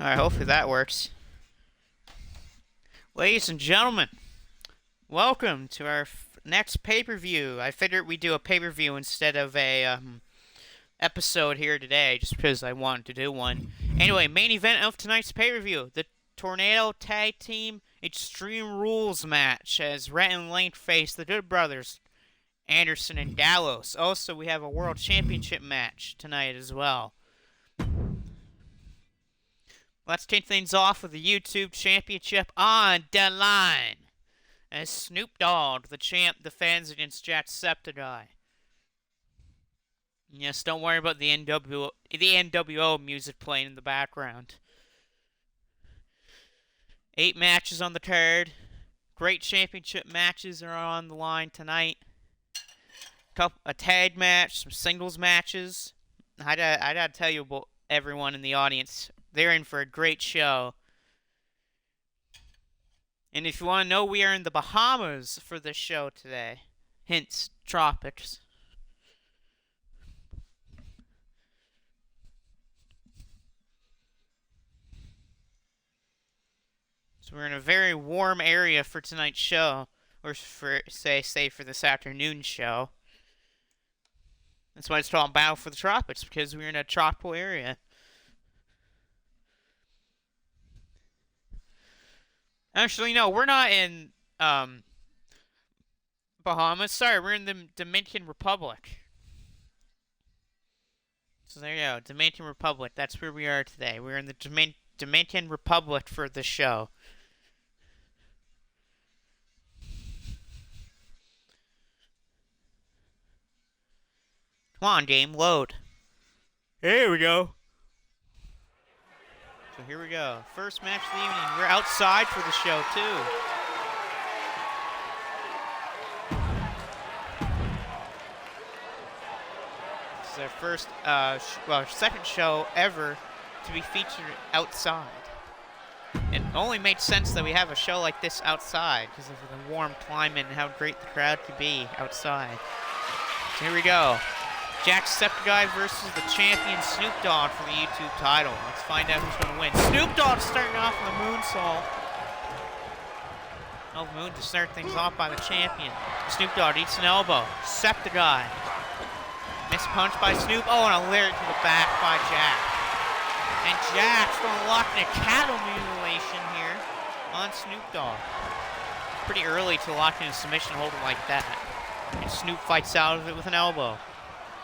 Alright, hopefully that works. Ladies and gentlemen, welcome to our next pay-per-view. I figured we'd do a pay-per-view instead of a episode here today, just because I wanted to do one. Anyway, main event of tonight's pay-per-view, the Tornado Tag Team Extreme Rules match, as Rhett and Link face the Good Brothers, Anderson and Gallows. Also, we have a World Championship match tonight as well. Let's kick things off with the YouTube Championship on the line, as Snoop Dogg, the champ, defends against Jacksepticeye. Yes, don't worry about the NWO music playing in the background. 8 matches on the card. Great championship matches are on the line tonight. A tag match, some singles matches. I gotta tell you about everyone in the audience. They're in for a great show. And if you want to know, we are in the Bahamas for this show today. Hence, tropics. So we're in a very warm area for tonight's show. Or for, say for this afternoon's show. That's why it's called Battle for the Tropics, because we're in a tropical area. Actually, no, we're not in Bahamas. Sorry, we're in the Dominican Republic. So there you go, Dominican Republic. That's where we are today. We're in the Dominican Republic for the show. Come on, game, load. Here we go. So here we go. First match of the evening. We're outside for the show, too. This is our first, second show ever to be featured outside. It only makes sense that we have a show like this outside because of the warm climate and how great the crowd could be outside. So here we go. Jacksepticeye versus the champion Snoop Dogg for the YouTube title. Let's find out who's going to win. Snoop Dogg starting off with a moonsault. Oh, moon to start things off by the champion. Snoop Dogg eats an elbow. Septiceye. Missed punch by Snoop. Oh, and a lariat to the back by Jack. And Jack's going to lock in a cattle mutilation here on Snoop Dogg. Pretty early to lock in a submission holder like that. And Snoop fights out of it with an elbow.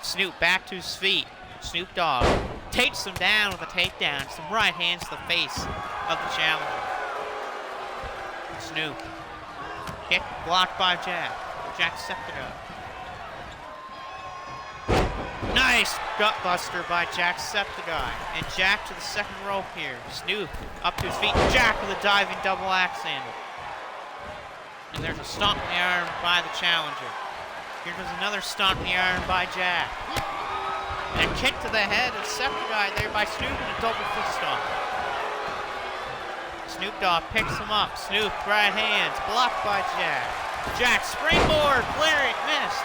Snoop back to his feet. Snoop Dogg takes him down with a takedown. Some right hands to the face of the challenger. Snoop. Kick blocked by Jack. Jacksepticeye. Nice gutbuster by Jacksepticeye. And Jack to the second rope here. Snoop up to his feet. Jack with a diving double axe handle. And there's a stomp in the arm by the challenger. Here goes another stomp in the iron by Jack. And a kick to the head of Septiceye there by Snoop and a double fist stomp. Snoop Dogg picks him up. Snoop, right hands, blocked by Jack. Jack, springboard, lariat, missed.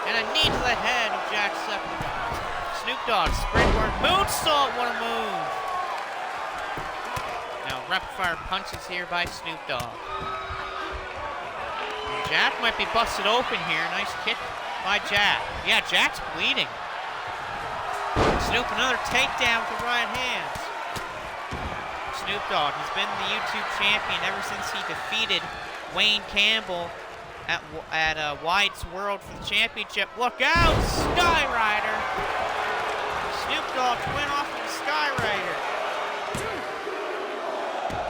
And a knee to the head of Jacksepticeye. Snoop Dogg, springboard, moonsault, what a move. Now, rapid fire punches here by Snoop Dogg. Jack might be busted open here. Nice kick by Jack. Yeah, Jack's bleeding. Snoop, another takedown with the right hands. Snoop Dogg, he's been the YouTube champion ever since he defeated Wayne Campbell at White's World for the championship. Look out! Skyrider! Snoop Dogg went off with the Skyrider.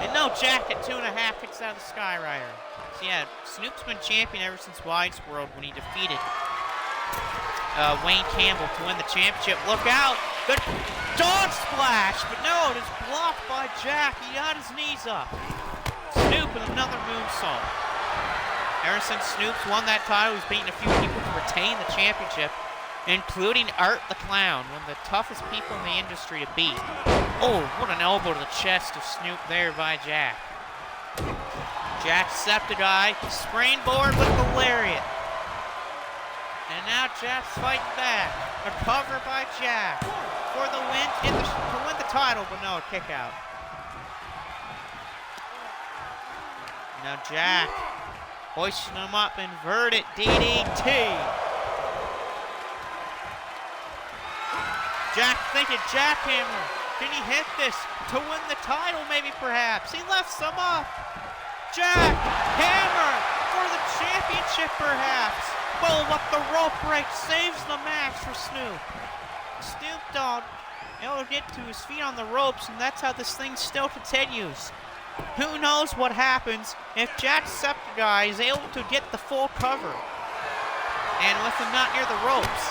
And no, Jack at 2.5 kicks out of the Skyrider. So yeah, Snoop's been champion ever since White's World when he defeated Wayne Campbell to win the championship. Look out! Good dog splash! But no, it is blocked by Jack. He got his knees up. Snoop with another moonsault. Ever since Snoop's won that title, he's beaten a few people to retain the championship, including Art the Clown, one of the toughest people in the industry to beat. Oh, what an elbow to the chest of Snoop there by Jack. Jacksepticeye, springboard with the lariat. And now Jack's fighting back. A cover by Jack for the win to win the title, but no, a kick out. Now Jack hoisting him up, inverted DDT. Jack thinking jackhammer. Can he hit this to win the title maybe perhaps? He left some up. Jack hammer for the championship perhaps. Well, what the rope break saves the match for Snoop. Snoop Dogg able to get to his feet on the ropes, and that's how this thing still continues. Who knows what happens if Jacksepticeye is able to get the full cover. And with him not near the ropes.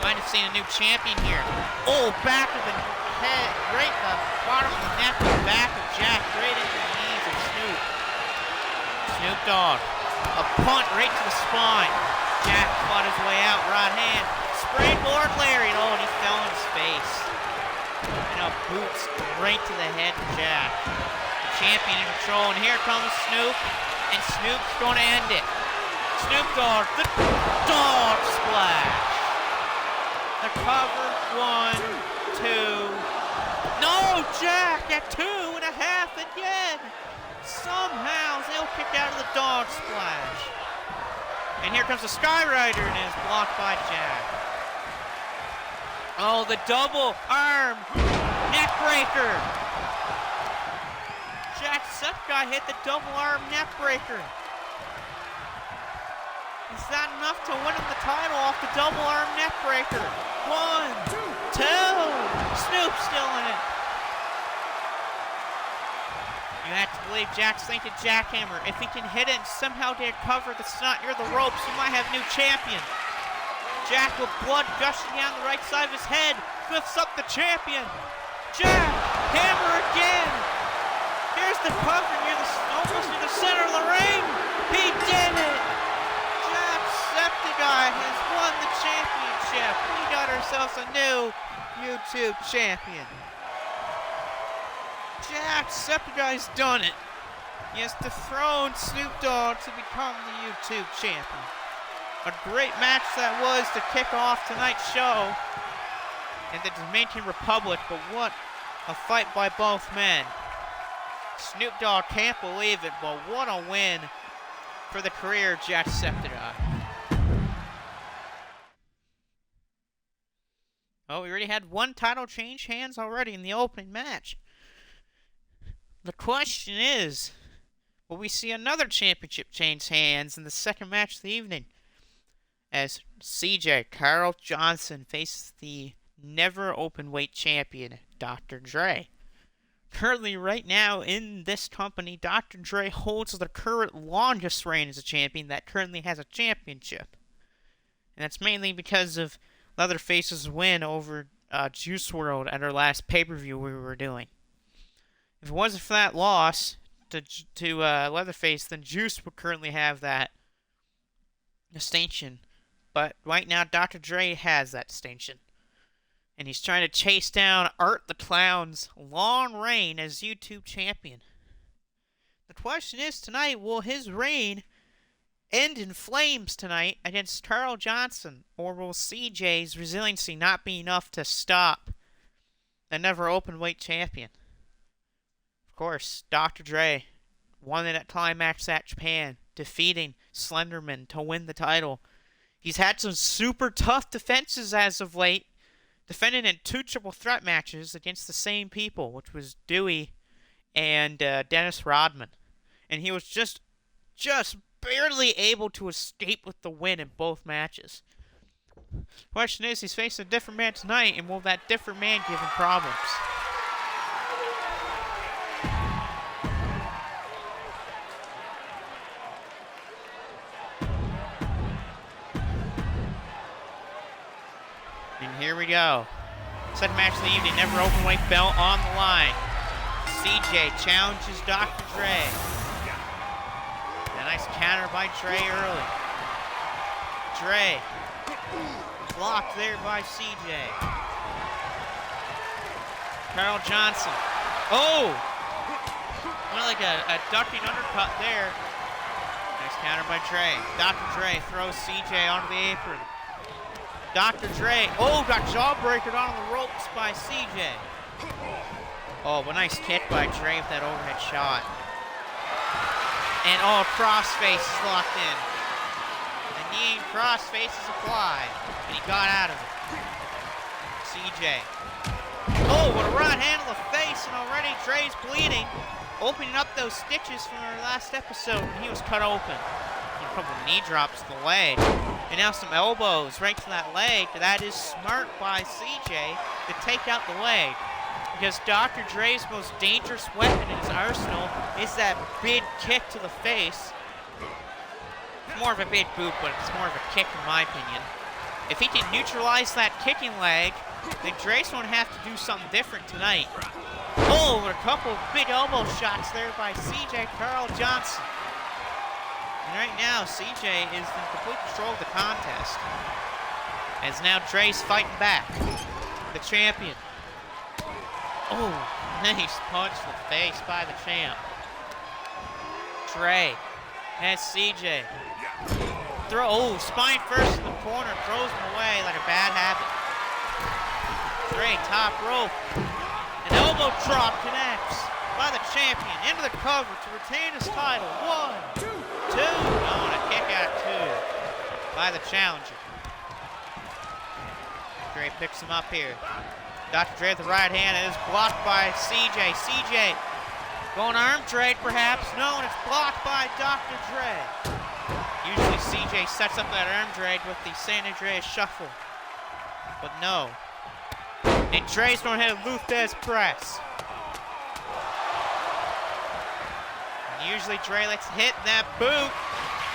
Might have seen a new champion here. Oh, back of the head, right the bottom of the neck, the back of Jack, right into the knees of Snoop. Snoop Dogg. A punt right to the spine. Jack fought his way out, right hand. Springboard Larry. Oh, and he fell on his face. And a boots right to the head of Jack. Champion in control, and here comes Snoop. And Snoop's going to end it. Snoop Dogg, the dog splash. The cover, 1, 2. No, Jack at 2.5 again. Somehow, they'll kick out of the dog splash. And here comes the Skyrider, and is blocked by Jack. Oh, the double arm neck breaker. Jacksepticeye hit the double arm neck breaker. Is that enough to win him the title off the double arm neck breaker? 1, 2. Snoop's still in it. You have to believe Jack's thinking jackhammer. If he can hit it and somehow get a cover that's not near the ropes, he might have a new champion. Jack with blood gushing down the right side of his head lifts up the champion. Jack, hammer again. Here's the cover near the almost near the center of the ring. He did it. Jacksepticeye has won the championship. We got ourselves a new YouTube champion. Jacksepticeye's done it. He has dethroned Snoop Dogg to become the YouTube champion. A great match that was to kick off tonight's show in the Dominican Republic, but what a fight by both men. Snoop Dogg can't believe it, but what a win for the career of Jacksepticeye. Oh, we already had one title change hands already in the opening match. The question is, will we see another championship change hands in the second match of the evening? As CJ Carl Johnson faces the never openweight champion, Dr. Dre. Currently, right now, in this company, Dr. Dre holds the current longest reign as a champion that currently has a championship. And that's mainly because of Leatherface's win over Juice WRLD at our last pay-per-view we were doing. If it wasn't for that loss to Leatherface, then Juice would currently have that distinction. But right now, Dr. Dre has that distinction. And he's trying to chase down Art the Clown's long reign as YouTube champion. The question is tonight, will his reign end in flames tonight against Carl Johnson? Or will CJ's resiliency not be enough to stop the never openweight champion? Of course, Dr. Dre won it at Climax at Japan, defeating Slenderman to win the title. He's had some super tough defenses as of late, defending in 2 triple threat matches against the same people, which was Dewey and Dennis Rodman. And he was just barely able to escape with the win in both matches. The question is, he's facing a different man tonight, and will that different man give him problems? And here we go. Second match of the evening, never openweight belt on the line. CJ challenges Dr. Dre. A nice counter by Dre early. Dre blocked there by CJ. Carl Johnson. Oh! Went like a ducking undercut there. Nice counter by Dre. Dr. Dre throws CJ onto the apron. Dr. Dre, got jawbreakered on the ropes by CJ. Oh, but nice kick by Dre with that overhead shot. And oh, crossface is locked in. The knee and crossface is applied. And he got out of it. CJ. Oh, what a right hand to the face, and already Dre's bleeding. Opening up those stitches from our last episode when he was cut open. And a couple of knee drops to the leg. And now some elbows right to that leg. That is smart by CJ to take out the leg. Because Dr. Dre's most dangerous weapon in his arsenal is that big kick to the face. It's more of a big boot, but it's more of a kick in my opinion. If he can neutralize that kicking leg, then Dre's going to have to do something different tonight. Oh, a couple of big elbow shots there by CJ Carl Johnson. And right now, CJ is in complete control of the contest. As now Dre's fighting back. The champion. Oh, nice punch to the face by the champ. Dre has CJ. Oh, spine first in the corner, throws him away like a bad habit. Dre, top rope. An elbow drop connects by the champion into the cover to retain his title. 1, 2. Oh, and a kick out 2 by the challenger. Dre picks him up here. Dr. Dre with the right hand is blocked by CJ. CJ going arm trade perhaps. No, and it's blocked by Dr. Dre. Usually CJ sets up that arm trade with the San Andreas shuffle. But no. And Dre's going to hit a Luthez press. And usually Dre likes to hit that boot.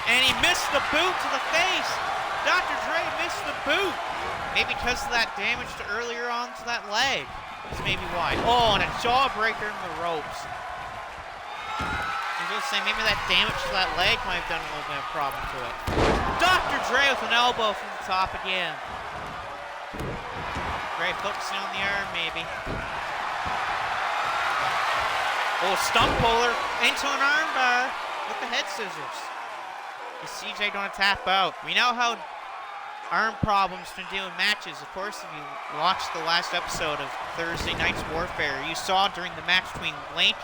And he missed the boot to the face. Dr. Dre missed the boot. Maybe because of that damage to earlier on to that leg. That's maybe why. Oh, and a jawbreaker in the ropes. I was going to say, maybe that damage to that leg might have done a little bit of problem to it. Dr. Dre with an elbow from the top again. Dre focusing on the arm, maybe. Oh, stump puller into an arm bar with the head scissors. Is CJ going to tap out? We know how arm problems can do in matches. Of course, if you watched the last episode of Thursday Night's Warfare, you saw during the match between Link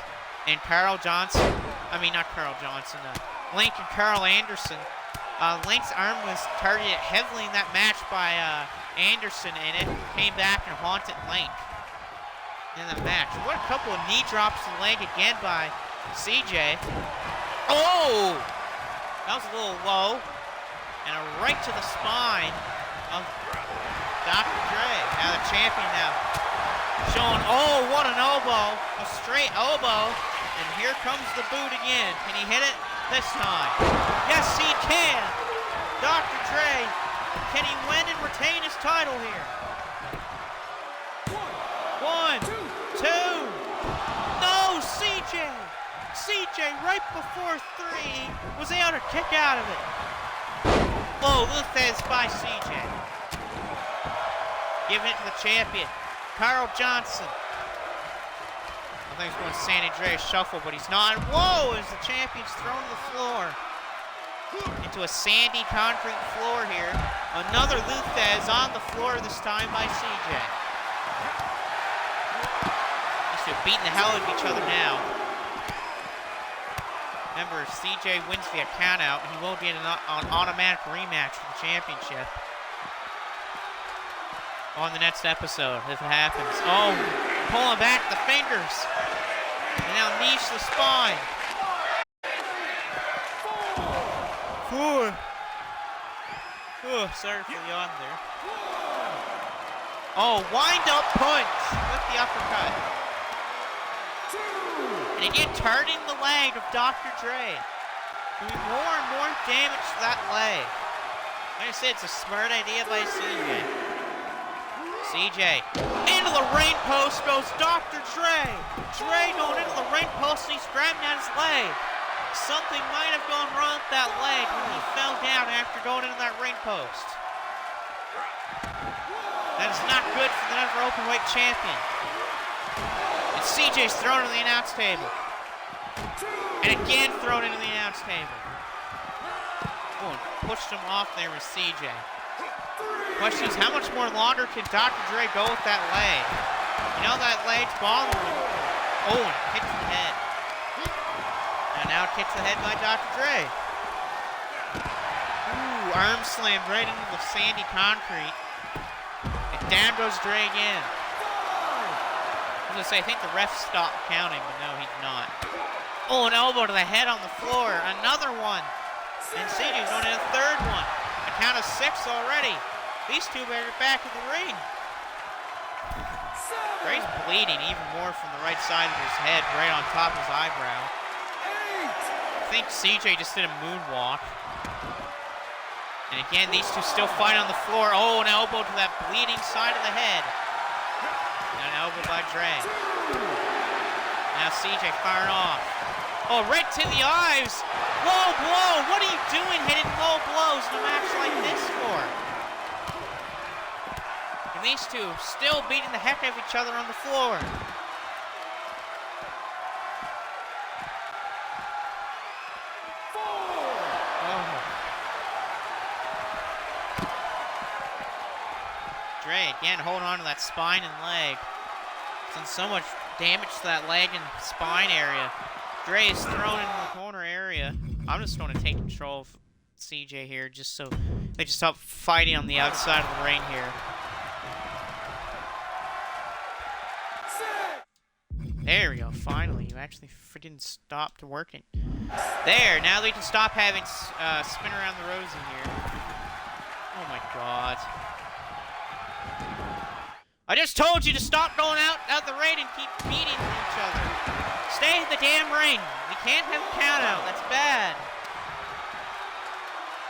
and Carl Johnson. I mean, not Carl Johnson. Link and Carl Anderson. Link's arm was targeted heavily in that match by Anderson, and it came back and haunted Link in the match. What a couple of knee drops to the leg again by CJ. Oh! That was a little low. And a right to the spine of Dr. Dre. Now the champion now showing, oh, what an elbow. A straight elbow. And here comes the boot again. Can he hit it this time? Yes, he can. Dr. Dre, can he win and retain his title here? 1, 2. No, CJ. CJ, right before 3, was able to kick out of it. Oh, Luthez by CJ. Giving it to the champion, Carl Johnson. I think he's going to San Andreas shuffle, but he's not. Whoa, as the champion's thrown to the floor. Into a sandy concrete floor here. Another Luthez on the floor this time by CJ. These two beating the hell out of each other now. Remember, if CJ wins via countout, he will get an automatic rematch for the championship on the next episode, if it happens. Oh, pulling back the fingers. And now knees to the spine. 4. Oh, sorry for the yawn there. Oh, wind-up punch with the uppercut. And again, turning the leg of Dr. Dre. Doing more and more damage to that leg. Like I said, it's a smart idea by CJ. CJ, into the ring post goes Dr. Dre. Dre going into the ring post and he's grabbing at his leg. Something might have gone wrong with that leg when he fell down after going into that ring post. That is not good for the never openweight champion. And CJ's thrown into the announce table. And again thrown into the announce table. Oh, and pushed him off there with CJ. Question is, how much more longer can Dr. Dre go with that leg? You know that leg's bothering him. Oh, and kick to the head. And now kick to the head by Dr. Dre. Ooh, arm slammed right into the sandy concrete. And down goes Dre again. I was gonna say, I think the ref stopped counting, but no, he did not. Oh, an elbow to the head on the floor. Another one. And CJ's going in a third one. A count of 6 already. These two better get back in the ring. Dre's bleeding even more from the right side of his head, right on top of his eyebrow. I think CJ just did a moonwalk. And again, these two still fight on the floor. Oh, an elbow to that bleeding side of the head. And an elbow by Dre. Now CJ firing off. Oh, right to the eyes. Low blow. What are you doing hitting low blows in a match like this for? And these two still beating the heck out of each other on the floor. Oh. Dre again holding on to that spine and leg. It's done so much damage to that leg and spine area. Dre is thrown into the corner area. I'm just going to take control of CJ here just so they just stop fighting on the outside of the ring here. There we go, finally. You actually freaking stopped working. There, now they can stop having spin around the rosy here. Oh my god. I just told you to stop going out the ring and keep beating each other. Stay in the damn ring. We can't have a count out. That's bad.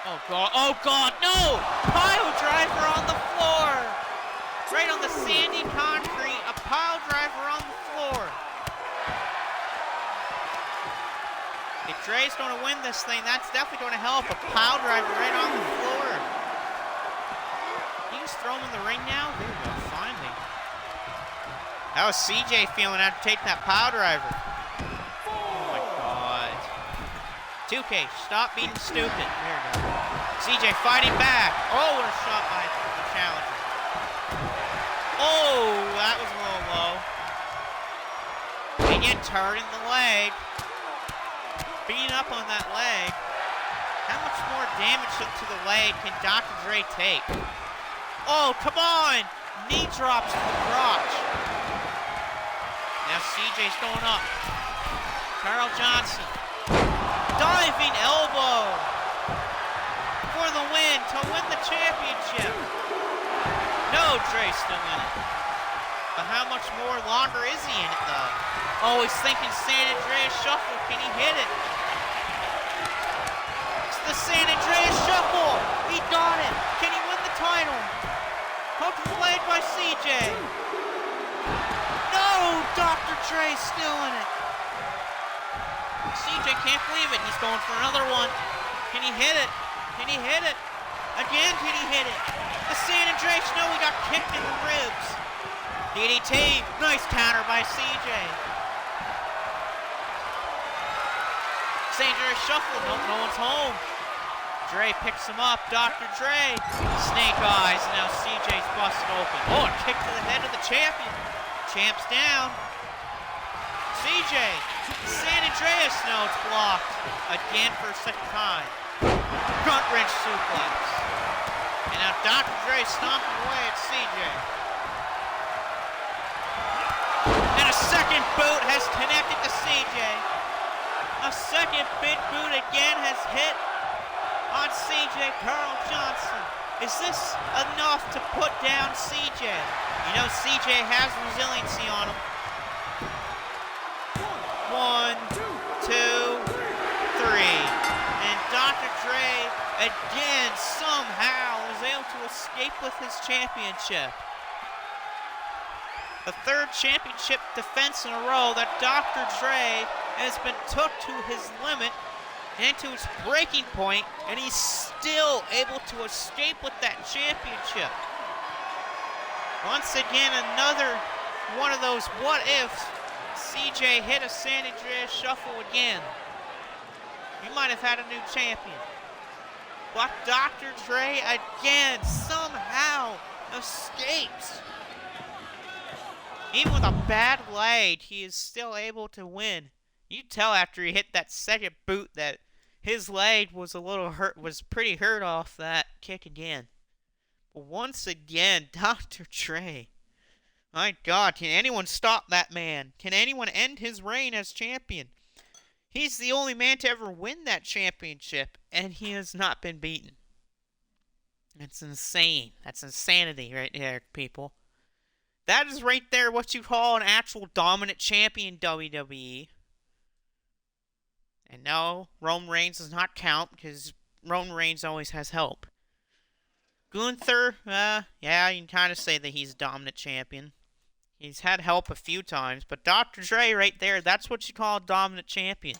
Oh god. Oh god, no! Pile driver on the floor! Right on the sandy concrete. A pile driver on the floor. If Dre's going to win this thing, that's definitely going to help. A pile driver right on the floor. You just throw him in the ring now? There we go, finally. How is CJ feeling after taking that pile driver? Oh my god. 2K, stop being stupid. There we go. CJ fighting back. Oh, what a shot by the challenger. Oh, that was a little low. Again, turning the leg. Beating up on that leg. How much more damage to the leg can Dr. Dre take? Oh, come on! Knee drops to the crotch. Now CJ's going up. Carl Johnson. Diving elbow. For the win, to win the championship. No, Dre's still in it. But how much more longer is he in it, though? Oh, he's thinking San Andreas Shuffle. Can he hit it? It's the San Andreas Shuffle. He got it. Can he win the title? Hook played by CJ. No, Dr. Dre's still in it. CJ can't believe it. He's going for another one. Can he hit it? Can he hit it? Again, can he hit it? The San Andreas, no, he got kicked in the ribs. DDT, nice counter by CJ. San Andreas Shuffle, nope, no one's home. Dre picks him up, Dr. Dre. Snake eyes, and now CJ's busted open. Oh, a kick to the head of the champion. Champ's down. CJ, San Andreas, no, it's blocked. Again for a second time. Grunt wrench suplex. And now Dr. Dre stomping away at CJ. And a second boot has connected to CJ. A second big boot again has hit on CJ Carl Johnson. Is this enough to put down CJ? You know CJ has resiliency on him. 1, 2, 3. And Dr. Dre again somehow was able to escape with his championship. The third championship defense in a row that Dr. Dre has been took to his limit and to his breaking point, and he's still able to escape with that championship. Once again, another one of those what ifs. CJ hit a San Andreas Shuffle again. He might have had a new champion. But Dr. Dre again somehow escapes. Even with a bad leg, he is still able to win. You tell after he hit that second boot that his leg was a little hurt, was pretty hurt off that kick again. But once again, Dr. Dre. My God, can anyone stop that man? Can anyone end his reign as champion? He's the only man to ever win that championship, and he has not been beaten. That's insane. That's insanity right there, people. That is right there what you call an actual dominant champion, WWE. And no, Roman Reigns does not count because Roman Reigns always has help. Gunther, yeah, you can kind of say that he's a dominant champion. He's had help a few times, but Dr. Dre right there, that's what you call a dominant champion.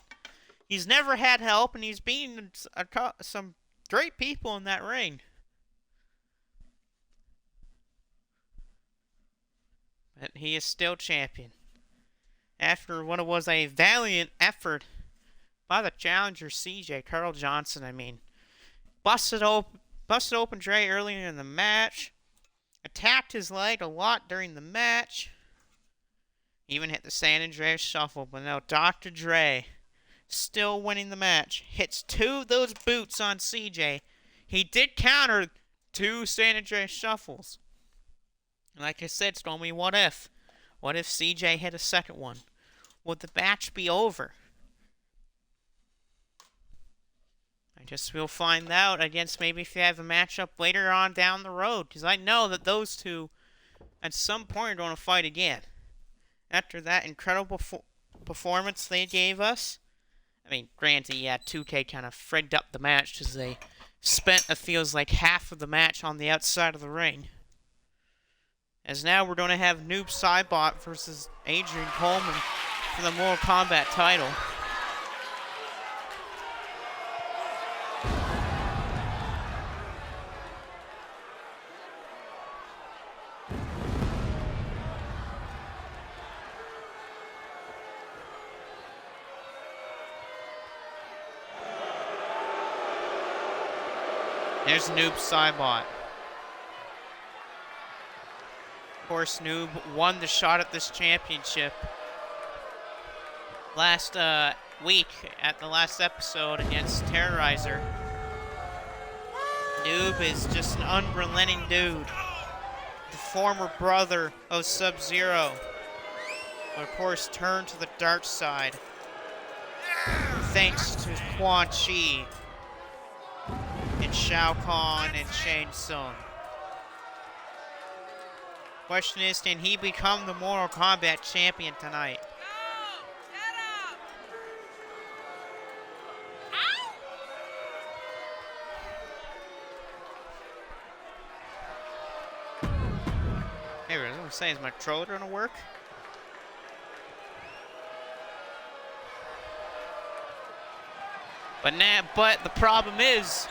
He's never had help, and he's beaten some great people in that ring. But he is still champion. After what was a valiant effort by the challenger CJ, Carl Johnson, busted open Dre earlier in the match. Attacked his leg a lot during the match. Even hit the San Andreas Shuffle, but no, Dr. Dre still winning the match. Hits 2 of those boots on CJ. He did counter 2 San Andreas Shuffles. Like I said, it's going to be what if. What if CJ hit a second one? Would the match be over? I guess we'll find out. I guess maybe if you have a matchup later on down the road. Because I know that those two, at some point, are going to fight again. After that incredible performance they gave us. Granted, yeah, 2K kind of frigged up the match because they spent, it feels like, half of the match on the outside of the ring. As now we're going to have Noob Saibot versus Adrian Coleman for the Mortal Kombat title. There's Noob Saibot. Of course, Noob won the shot at this championship last week at the last episode against Terrorizer. Noob is just an unrelenting dude. The former brother of Sub-Zero. But of course, turned to the dark side. Thanks to Quan Chi and Shao Kahn and Shang Tsung. Question is, can he become the Mortal Kombat champion tonight? Hey, what I'm saying, is my controller gonna work? But the problem is,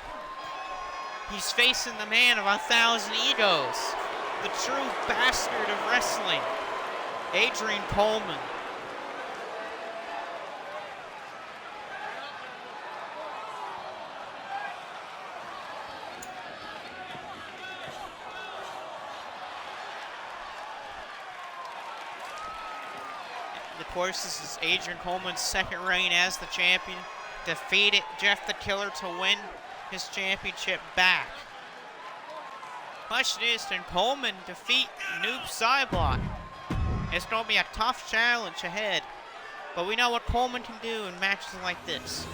he's facing the man of 1,000 egos. The true bastard of wrestling, Adrian Coleman. Of course, this is Adrian Coleman's second reign as the champion. Defeated Jeff the Killer to win his championship back. Question is, can Coleman defeat Noob Saibot? It's going to be a tough challenge ahead, but we know what Coleman can do in matches like this.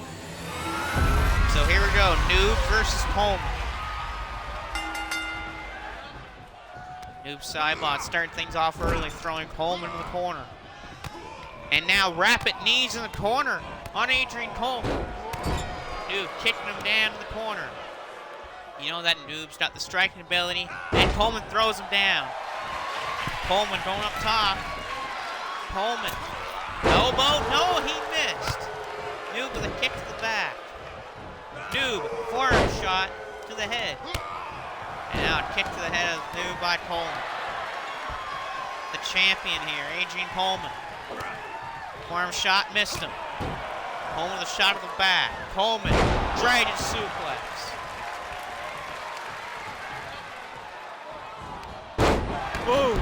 So here we go, Noob versus Coleman. Noob Saibot starting things off early, throwing Coleman in the corner. And now rapid knees in the corner on Adrian Coleman. Noob kicking him down in the corner. You know that Noob's got the striking ability, and Coleman throws him down. Coleman going up top. Coleman. Elbow, no, he missed. Noob with a kick to the back. Noob, forearm shot to the head. And now a kick to the head of Noob by Coleman. The champion here, Adrian Coleman. Forearm shot, missed him. Coleman with a shot to the back. Coleman, dragon suplex. Boom.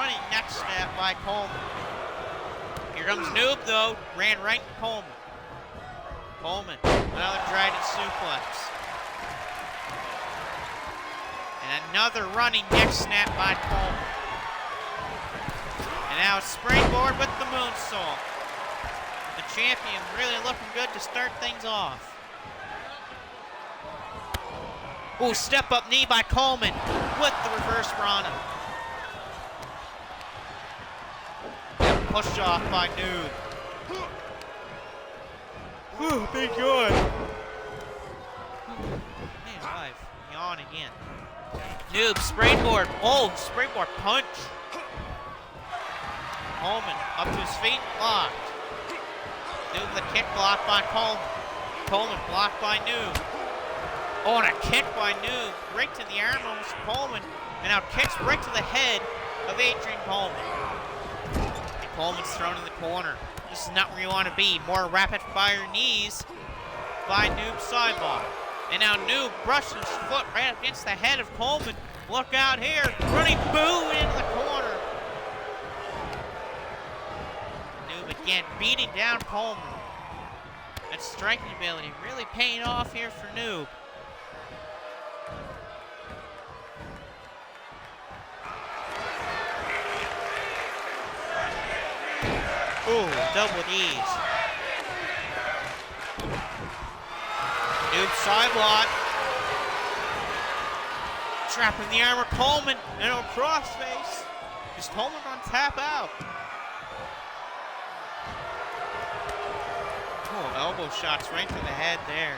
running neck snap by Coleman. Here comes Noob, though. Ran right to Coleman. Coleman, another dragon suplex. And another running neck snap by Coleman. And now it's springboard with the moonsault. The champion really looking good to start things off. Ooh, step up knee by Coleman with the reverse Rana. And pushed off by Noob. Ooh, be good. Man alive, yawn again. Noob, springboard. Oh, springboard punch. Coleman up to his feet, blocked. Noob, the kick blocked by Coleman. Coleman blocked by Noob. Oh, and a kick by Noob, right to the arm almost of Coleman, and now kicks right to the head of Adrian Coleman. And Coleman's thrown in the corner. This is not where you want to be. More rapid-fire knees by Noob sideball. And now Noob brushes his foot right against the head of Coleman. Look out here, running boom into the corner. Noob again beating down Coleman. That striking ability really paying off here for Noob. Ooh, double knees. Noob sideblock. Trapping the armor, Coleman, and a crossface. Is Coleman on tap out? Oh, elbow shots right to the head there.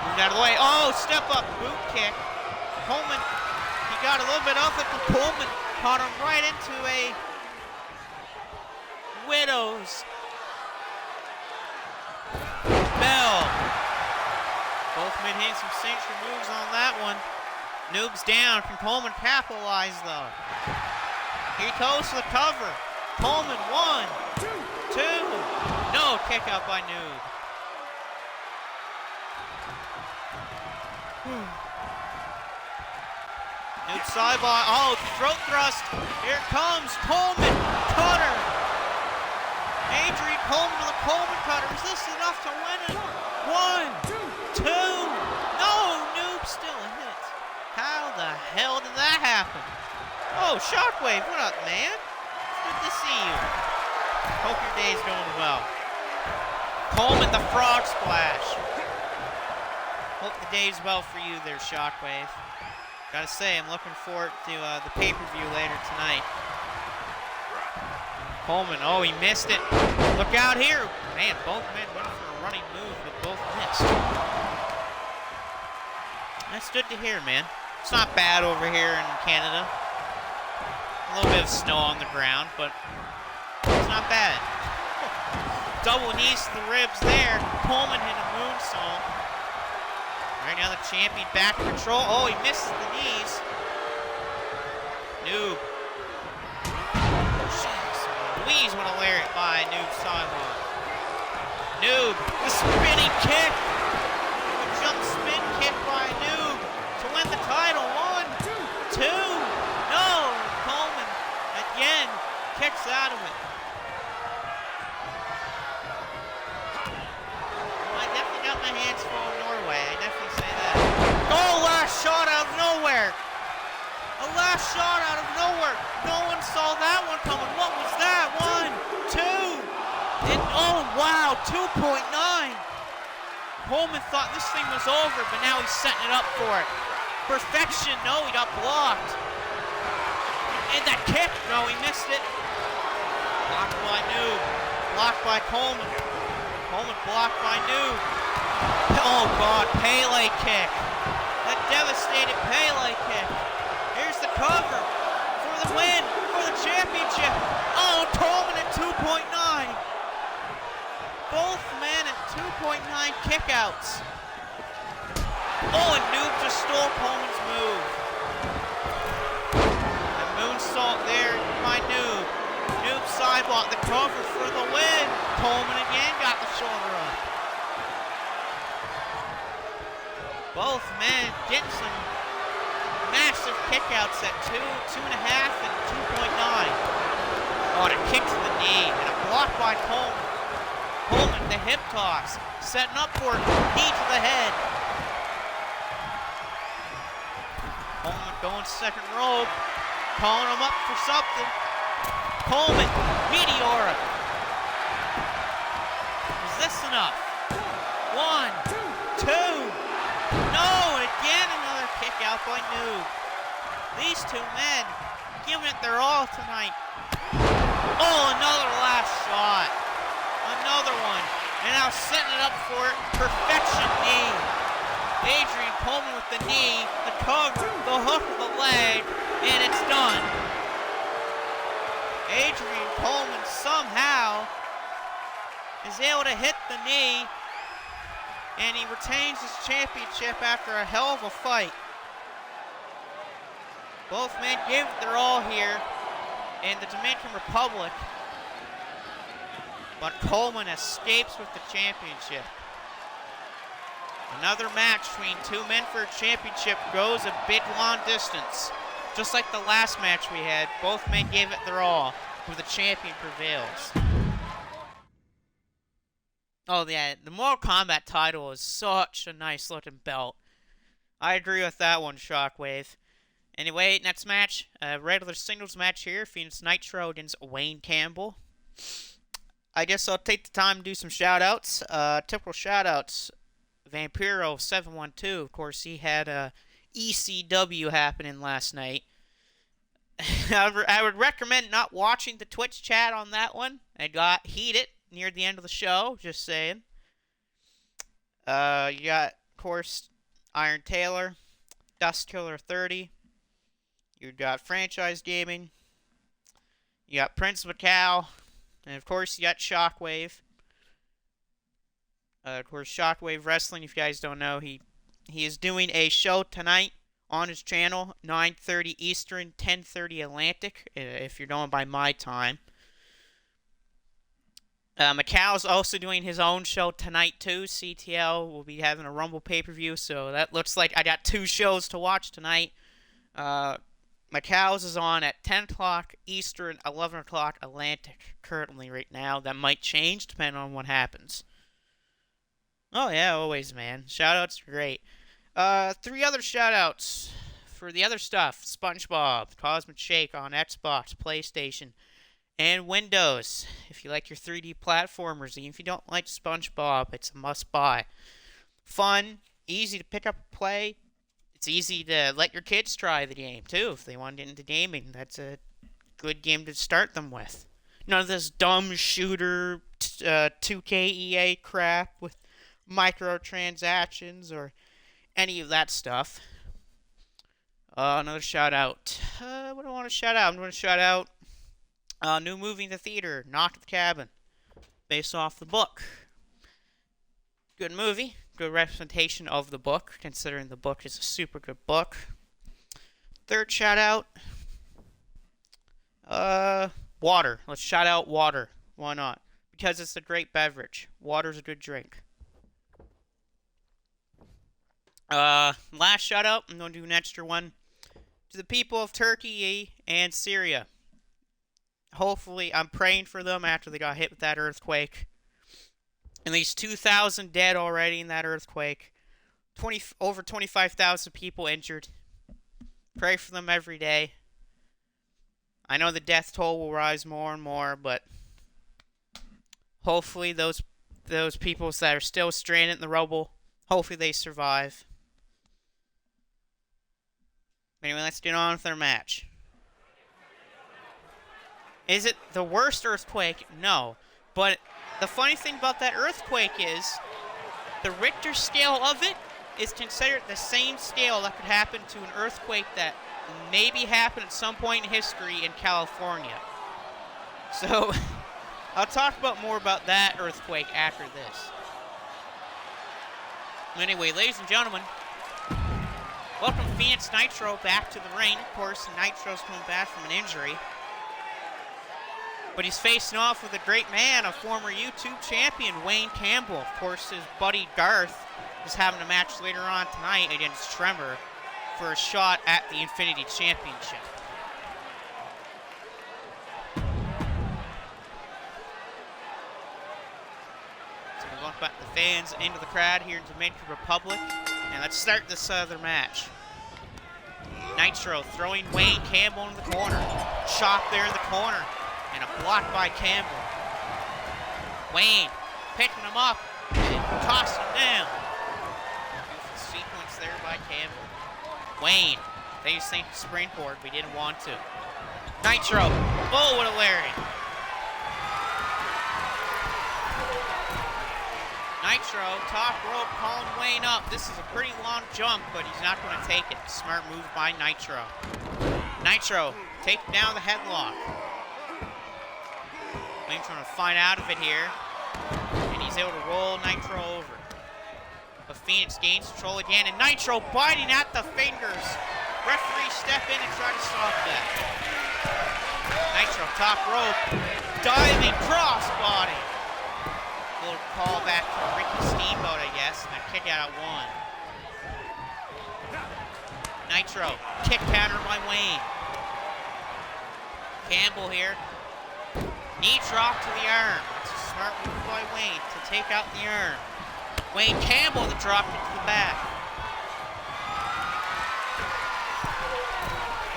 Moved out of the way. Oh, step up, boot kick. Coleman, he got a little bit of it, but Coleman caught him right into a Widow's bell. Both men hitting some signature moves on that one. Noob's down. Can Coleman capitalize, though? He goes to the cover. Coleman, 1, 2. No, kick out by Noob. Noob sidebar. Oh, throat thrust. Here it comes. Coleman, cutter. Adrian Coleman to the Coleman cutter. Is this enough to win it? 1, 2. No, Noob still hit. How the hell did that happen? Oh, Shockwave, what up, man? Good to see you. Hope your day's going well. Coleman, the frog splash. Hope the day's well for you there, Shockwave. Gotta say, I'm looking forward to the pay-per-view later tonight. Coleman, oh, he missed it. Look out here. Man, both men went for a running move, but both missed. That's good to hear, man. It's not bad over here in Canada. A little bit of snow on the ground, but it's not bad. Double knees to the ribs there. Coleman hit a moonsault. Right now the champion back in control. Oh, he misses the knees. Noob. Jeez Louise, what a lariat by Noob sideline. Noob, the spinning kick. The jump spin kick by Noob to win the title. 1, 2. No, Coleman again kicks out of it. I definitely got my hands full of Norway. I definitely say that. Oh, last shot out of nowhere. A last shot out of nowhere. No one saw that one coming. What was that? 1, 2. And oh, wow, 2.9. Coleman thought this thing was over, but now he's setting it up for it. Perfection. No, he got blocked. And that kick. No, he missed it. Blocked by Noob. Blocked by Coleman. Coleman blocked by Noob. Oh, God. Pele kick. That devastating Pele kick. Here's the cover for the win, for the championship. Oh, Coleman at 2.9. Both men at 2.9 kickouts. Oh, and Noob just stole Coleman's move. The moonsault there by Noob. Noob sideblock, the cover for the win. Coleman again got the shoulder up. Both men getting some massive explosive kickouts at 2.5, and 2.9. Oh, and a kick to the knee, and a block by Coleman. Coleman, the hip toss, setting up for it, knee to the head. Coleman going second rope, calling him up for something. Coleman, meteoric. Is this enough? 1, 2. No, and again another kick out by Noob. These two men giving it their all tonight. Oh, another last shot. Another one. And now setting it up for it. Perfection knee. Adrian Coleman with the knee, the cover, the hook of the leg, and it's done. Adrian Coleman somehow is able to hit the knee, and he retains his championship after a hell of a fight. Both men gave it their all here in the Dominican Republic, but Coleman escapes with the championship. Another match between two men for a championship goes a big long distance. Just like the last match we had, both men gave it their all, but the champion prevails. Oh yeah, the Mortal Kombat title is such a nice looking belt. I agree with that one, Shockwave. Anyway, next match, a regular singles match here, Phoenix Nitro against Wayne Campbell. I guess I'll take the time to do some shout-outs. Typical shout-outs. Vampiro712, of course, he had a ECW happening last night. I would recommend not watching the Twitch chat on that one. It got heated near the end of the show, just saying. You got, of course, Iron Taylor, Dust Killer 30. You got Franchise Gaming. You got Prince Macau. And, of course, you got Shockwave. Of course, Shockwave Wrestling, if you guys don't know, he is doing a show tonight on his channel, 9:30 Eastern, 10:30 Atlantic, if you're going by my time. Macau's also doing his own show tonight, too. CTL will be having a Rumble pay-per-view, so that looks like I got 2 shows to watch tonight. Macau's is on at 10 o'clock Eastern, 11 o'clock Atlantic, currently right now. That might change depending on what happens. Oh, yeah, always, man. Shoutouts are great. 3 other shoutouts for the other stuff. SpongeBob, Cosmic Shake on Xbox, PlayStation, and Windows. If you like your 3D platformers, even if you don't like SpongeBob, it's a must-buy. Fun, easy to pick up and play. It's easy to let your kids try the game, too, if they want to get into gaming. That's a good game to start them with. None of this dumb shooter 2K EA crap with microtransactions or any of that stuff. Another shout out. What do I want to shout out? I'm going to shout out a new movie in the theater, Knock at the Cabin, based off the book. Good movie, good representation of the book, considering the book is a super good book. Third shout out, water. Let's shout out water. Why not? Because it's a great beverage. Water's a good drink. Last shout out, I'm going to do an extra one to the people of Turkey and Syria. Hopefully, I'm praying for them after they got hit with that earthquake. At least 2,000 dead already in that earthquake. Over 25,000 people injured. Pray for them every day. I know the death toll will rise more and more, but hopefully those people that are still stranded in the rubble, hopefully they survive. Anyway, let's get on with our match. Is it the worst earthquake? No. But the funny thing about that earthquake is the Richter scale of it is considered the same scale that could happen to an earthquake that maybe happened at some point in history in California. So, I'll talk more about that earthquake after this. Anyway, ladies and gentlemen, welcome Phoenix Nitro back to the ring. Of course, Nitro's coming back from an injury. But he's facing off with a great man, a former YouTube champion, Wayne Campbell. Of course, his buddy Garth is having a match later on tonight against Tremor. for a shot at the Infinity Championship. So we want back the fans into the crowd here in Dominican Republic. And let's start this other match. Nitro throwing Wayne Campbell in the corner. Shot there in the corner. And a block by Campbell. Wayne picking him up and tossing him down. Beautiful sequence there by Campbell. Wayne, they just think springboard, we didn't want to. Nitro, oh, what a lariat. Nitro, top rope, calling Wayne up. This is a pretty long jump, but he's not going to take it. Smart move by Nitro. Nitro, taking down the headlock. Wayne's trying to find out of it here. And he's able to roll Nitro over. But Phoenix gains control again, and Nitro biting at the fingers. Referee step in and try to stop that. Nitro, top rope, diving crossbody. Little call back to Ricky Steamboat, I guess, and a kick out at one. Nitro, kick counter by Wayne. Campbell here. Knee drop to the arm. It's a smart move by Wayne to take out the arm. Wayne Campbell that dropped it to the back.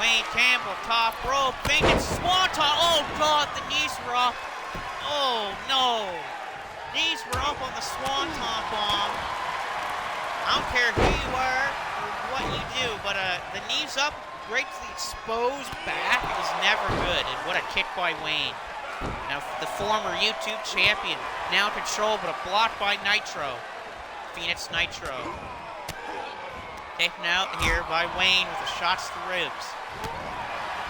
Wayne Campbell, top rope, thinking swanton. Oh God, the knees were up. Oh no. Knees were up on the swanton bomb. I don't care who you are or what you do, but the knees up, right to the exposed back is never good. And what a kick by Wayne. Now the former YouTube champion, now in control, but a block by Nitro. Phoenix Nitro. Taken out here by Wayne with the shots to the ribs.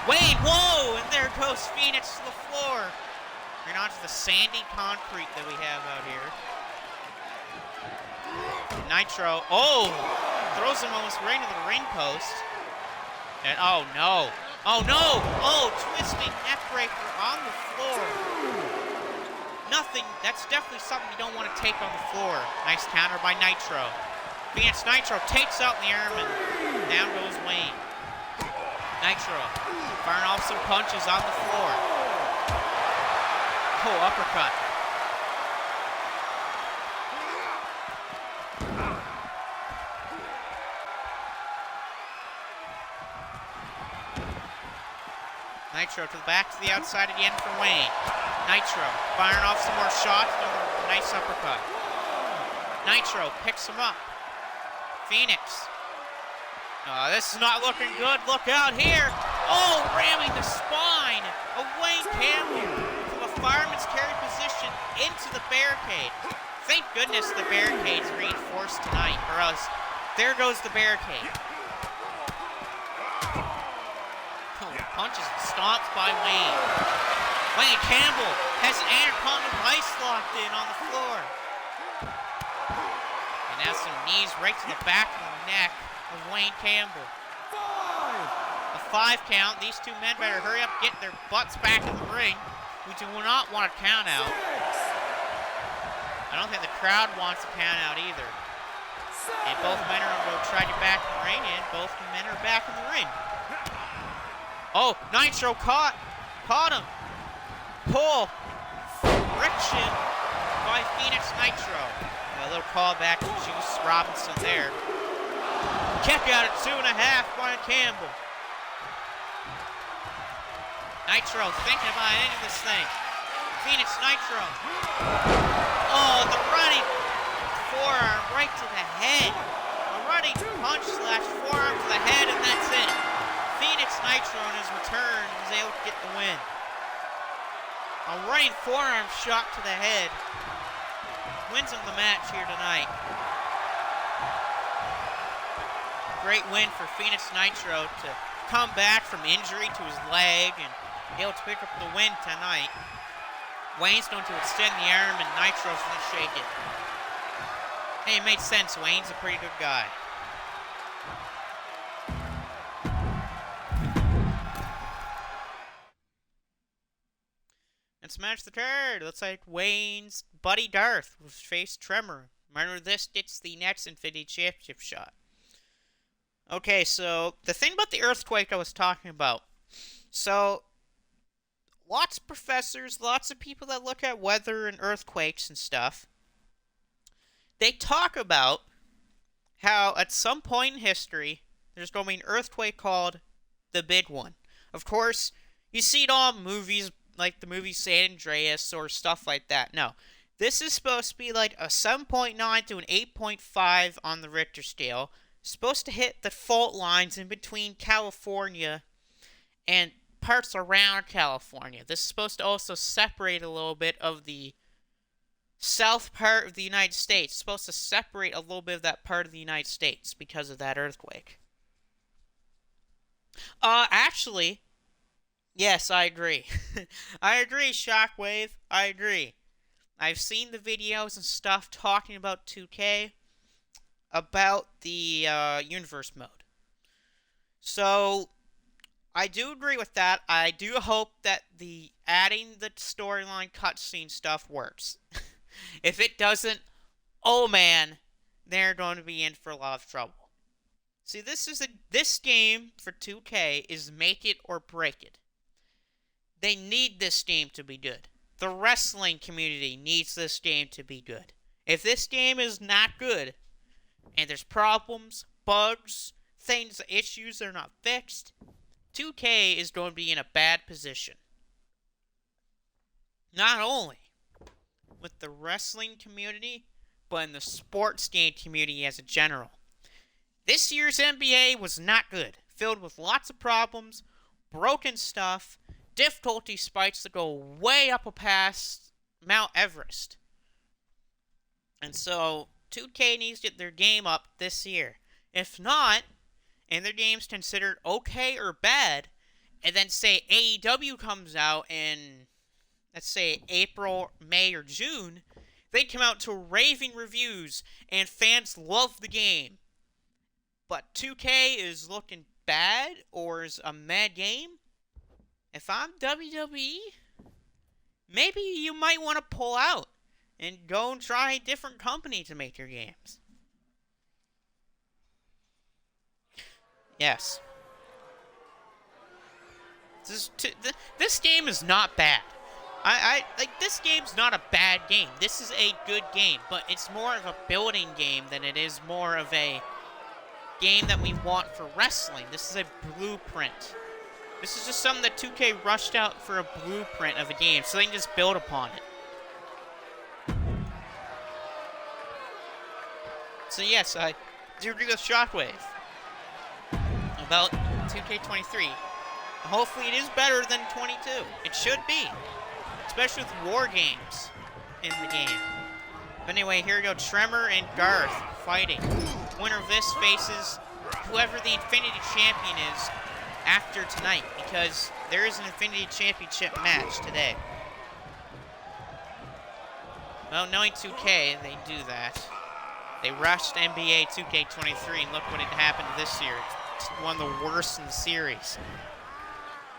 Wayne, whoa! And there goes Phoenix to the floor. Right onto the sandy concrete that we have out here. Nitro, oh! Throws him almost right into the ring post. And oh no. Oh no! Oh, twisting neck breaker on the floor. Nothing, that's definitely something you don't want to take on the floor. Nice counter by Nitro. Phoenix Nitro takes out the arm and down goes Wayne. Nitro firing off some punches on the floor. Oh, uppercut. Nitro to the back, to the outside again for Wayne. Nitro firing off some more shots. Another nice uppercut. Nitro picks him up. Phoenix. Oh, this is not looking good. Look out here. Oh, ramming the spine of Wayne Campbell from a fireman's carry position into the barricade. Thank goodness the barricade's reinforced tonight, or else there goes the barricade. Punches and stomps by Wayne. Wayne Campbell has an anaconda vice locked in on the floor. And now some knees right to the back of the neck of Wayne Campbell. A 5 count. These two men better hurry up, get their butts back in the ring. We do not want a count out. I don't think the crowd wants a count out either. And both men are going to try to get back in the ring, and both men are back in the ring. Oh, Nitro caught him. Pull, friction by Phoenix Nitro. A little call back to Juice Robinson there. Kick out at 2.5 by Campbell. Nitro thinking about ending this thing. Phoenix Nitro. Oh, the running forearm right to the head. A running punch slash forearm to the head, and that's it. Phoenix Nitro in his return was able to get the win. A running forearm shot to the head wins him the match here tonight. Great win for Phoenix Nitro to come back from injury to his leg and be able to pick up the win tonight. Wayne's going to extend the arm and Nitro's going to shake it. Hey, it made sense. Wayne's a pretty good guy. Let's match the card. Looks like Wayne's buddy Darth will face Tremor. Remember, this gets the next Infinity Championship shot. Okay, so the thing about the earthquake I was talking about. So, lots of professors, lots of people that look at weather and earthquakes and stuff, they talk about how at some point in history there's going to be an earthquake called the Big One. Of course, you see it all in movies like the movie San Andreas or stuff like that. No. This is supposed to be like a 7.9 to an 8.5 on the Richter scale. Supposed to hit the fault lines in between California and parts around California. This is supposed to also separate a little bit of the south part of the United States. It's supposed to separate a little bit of that part of the United States because of that earthquake. Actually, yes, I agree. I agree, Shockwave. I agree. I've seen the videos and stuff talking about 2K, about the universe mode. So, I do agree with that. I do hope that the adding the storyline cutscene stuff works. If it doesn't, oh man, they're going to be in for a lot of trouble. See, this game for 2K is make it or break it. They need this game to be good. The wrestling community needs this game to be good. If this game is not good, and there's problems, bugs, things, issues that are not fixed, 2K is going to be in a bad position. Not only with the wrestling community, but in the sports game community as a general. This year's NBA was not good, filled with lots of problems, broken stuff, difficulty spikes that go way up past Mount Everest. And so, 2K needs to get their game up this year. If not, and their game's considered okay or bad, and then say AEW comes out in, let's say, April, May, or June, they come out to raving reviews, and fans love the game. But 2K is looking bad, or is a mad game. If I'm WWE, maybe you might want to pull out and go and try a different company to make your games. Yes. This game is not bad. This game's not a bad game. This is a good game, but it's more of a building game than it is more of a game that we want for wrestling. This is a blueprint. This is just something that 2K rushed out for a blueprint of a game, so they can just build upon it. So yes, I do agree with Shockwave about 2K23. Hopefully it is better than 22. It should be. Especially with war games in the game. But anyway, here we go. Tremor and Garth fighting. Winner of this faces whoever the Infinity Champion is after tonight, because there is an Infinity Championship match today. Well, knowing 2K, they do that. They rushed NBA 2K23, and look what had happened this year. It's one of the worst in the series.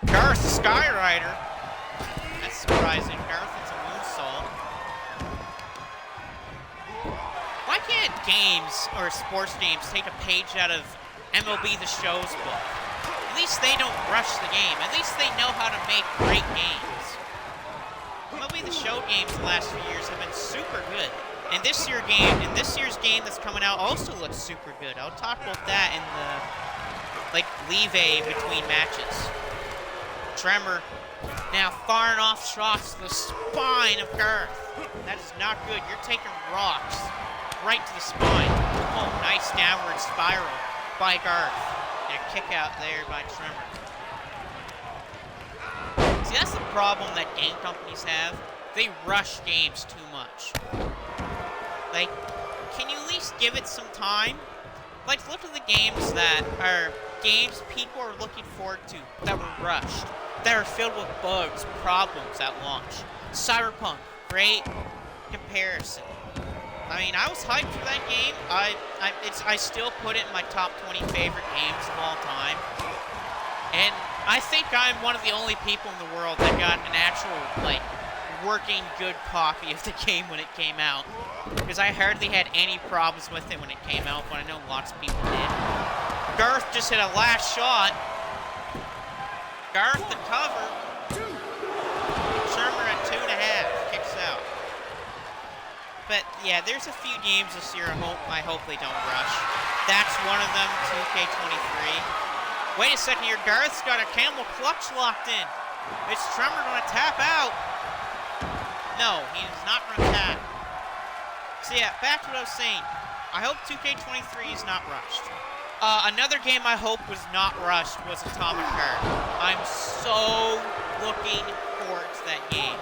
Garth, Skyrider. That's surprising. Garth, it's a moonsault. Why can't games or sports games take a page out of MLB The Show's book? At least they don't rush the game. At least they know how to make great games. MLB The Show games the last few years have been super good. And this year's game that's coming out also looks super good. I'll talk about that in the leeway between matches. Tremor now firing off shots to the spine of Garth. That is not good. You're taking rocks right to the spine. Oh, nice downward spiral by Garth. And a kick out there by Tremor. See, that's the problem that game companies have. They rush games too much. Like, can you at least give it some time? Like, look at the games that are games people are looking forward to that were rushed, that are filled with bugs, problems at launch. Cyberpunk, great comparison. I mean, I was hyped for that game. I still put it in my top 20 favorite games of all time. And I think I'm one of the only people in the world that got an actual, working good copy of the game when it came out. Because I hardly had any problems with it when it came out, but I know lots of people did. Garth just hit a last shot. Garth the cover. Shermer at 2.5. Kicks out. But yeah, there's a few games this year I hope they don't rush. That's one of them, 2K23. Wait a second here, Garth's got a camel clutch locked in. Is Tremor gonna tap out? No, he's not gonna tap. So yeah, back to what I was saying. I hope 2K23 is not rushed. Another game I hope was not rushed was Atomic Heart. I'm so looking forward to that game.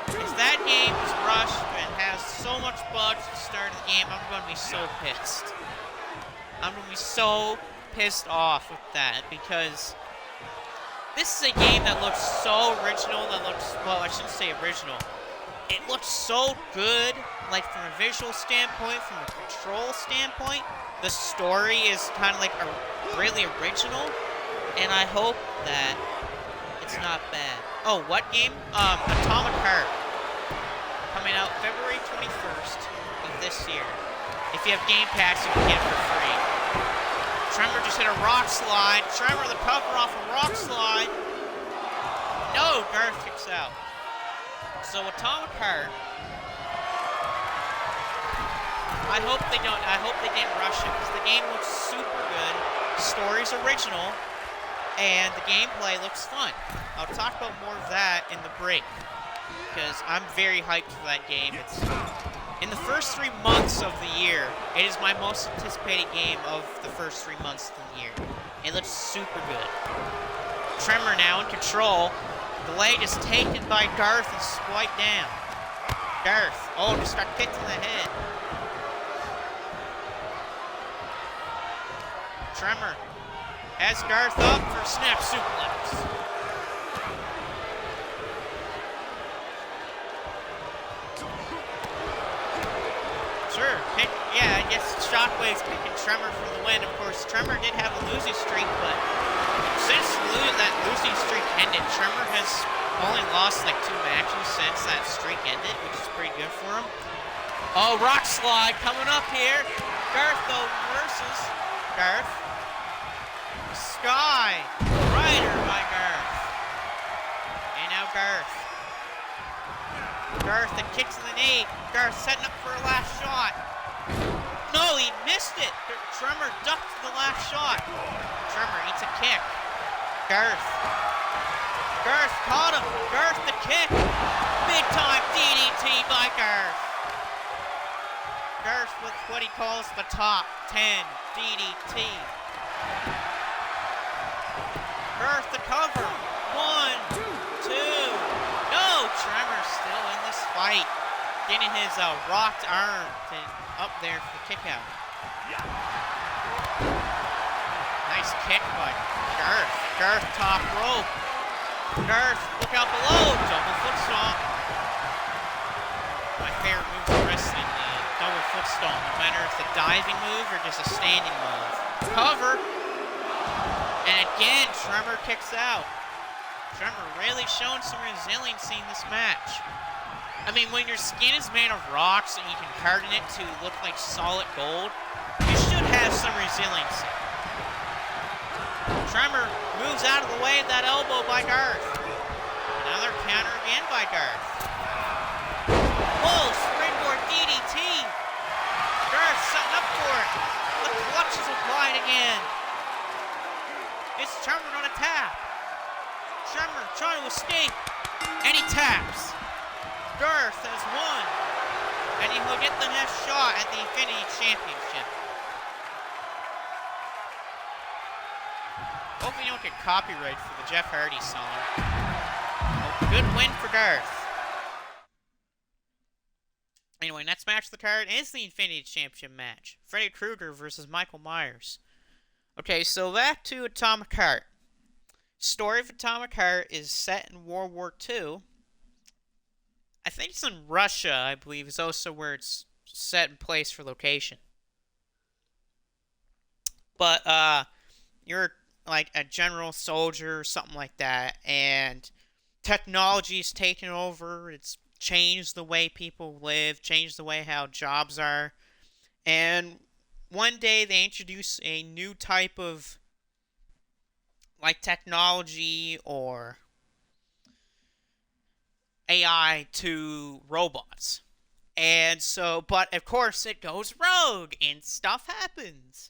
If that game is rushed and has so much bugs at the start of the game, I'm going to be so pissed. I'm going to be so pissed off with that because this is a game that looks so original, well, I shouldn't say original. It looks so good, like from a visual standpoint, from a control standpoint. The story is kind of like really original, and I hope that it's not bad. Oh, what game? Atomic Heart. Coming out February 21st of this year. If you have Game Pass, you can get it for free. Tremor just hit a rock slide. Tremor the cover off a rock slide. No, Garth kicks out. So Atomic Heart. I hope they didn't rush it because the game looks super good. The story's original, and the gameplay looks fun. I'll talk about more of that in the break because I'm very hyped for that game. It's in the first 3 months of the year. It is my most anticipated game of the first 3 months of the year. It looks super good. Tremor now in control. The leg is taken by Garth and swiped down. Garth, just got kicked in the head. Tremor has Garth up for snap suplex. Sure, I guess Shockwave's picking Tremor for the win. Of course, Tremor did have a losing streak, but since that losing streak ended, Tremor has only lost like 2 matches since that streak ended, which is pretty good for him. Oh, rock slide coming up here. Garth, though, reverses. Garth. Sky Rider by Garth. And now Garth. Garth that kicks in the knee. Garth setting up for a last shot. No, he missed it. Tremor ducked the last shot. Tremor eats a kick. Garth caught him. Garth the kick. Big time DDT by Garth. Garth with what he calls the top 10 DDT. Garth the cover. 1, 2. No, Tremor's still in this fight. Getting his rocked arm up there for the kick out. Nice kick by Garth. Garth top rope. Garth, look out below. Double foot stomp. My favorite move in wrestling, double foot stomp. No matter if it's a diving move or just a standing move. Cover. And again, Tremor kicks out. Tremor really showing some resiliency in this match. I mean, when your skin is made of rocks and you can harden it to look like solid gold, you should have some resiliency. Tremor moves out of the way of that elbow by Garth. Another counter again by Garth. Whoa, springboard DDT. Garth setting up for it. The clutch is applied again. Is Tremor gonna tap? Tremor trying to escape. And he taps. Garth has won. And he will get the next shot at the Infinity Championship. Hope we don't get copyright for the Jeff Hardy song. Oh, good win for Garth. Anyway, next match of the card is the Infinity Championship match. Freddy Krueger versus Michael Myers. Okay, so back to Atomic Heart. Story of Atomic Heart is set in World War II. I think it's in Russia, I believe, is also where it's set in place for location. But, you're like a general soldier or something like that, and technology's taken over. It's changed the way people live, changed the way how jobs are, and one day they introduce a new type of like technology or AI to robots. And so, but of course it goes rogue and stuff happens.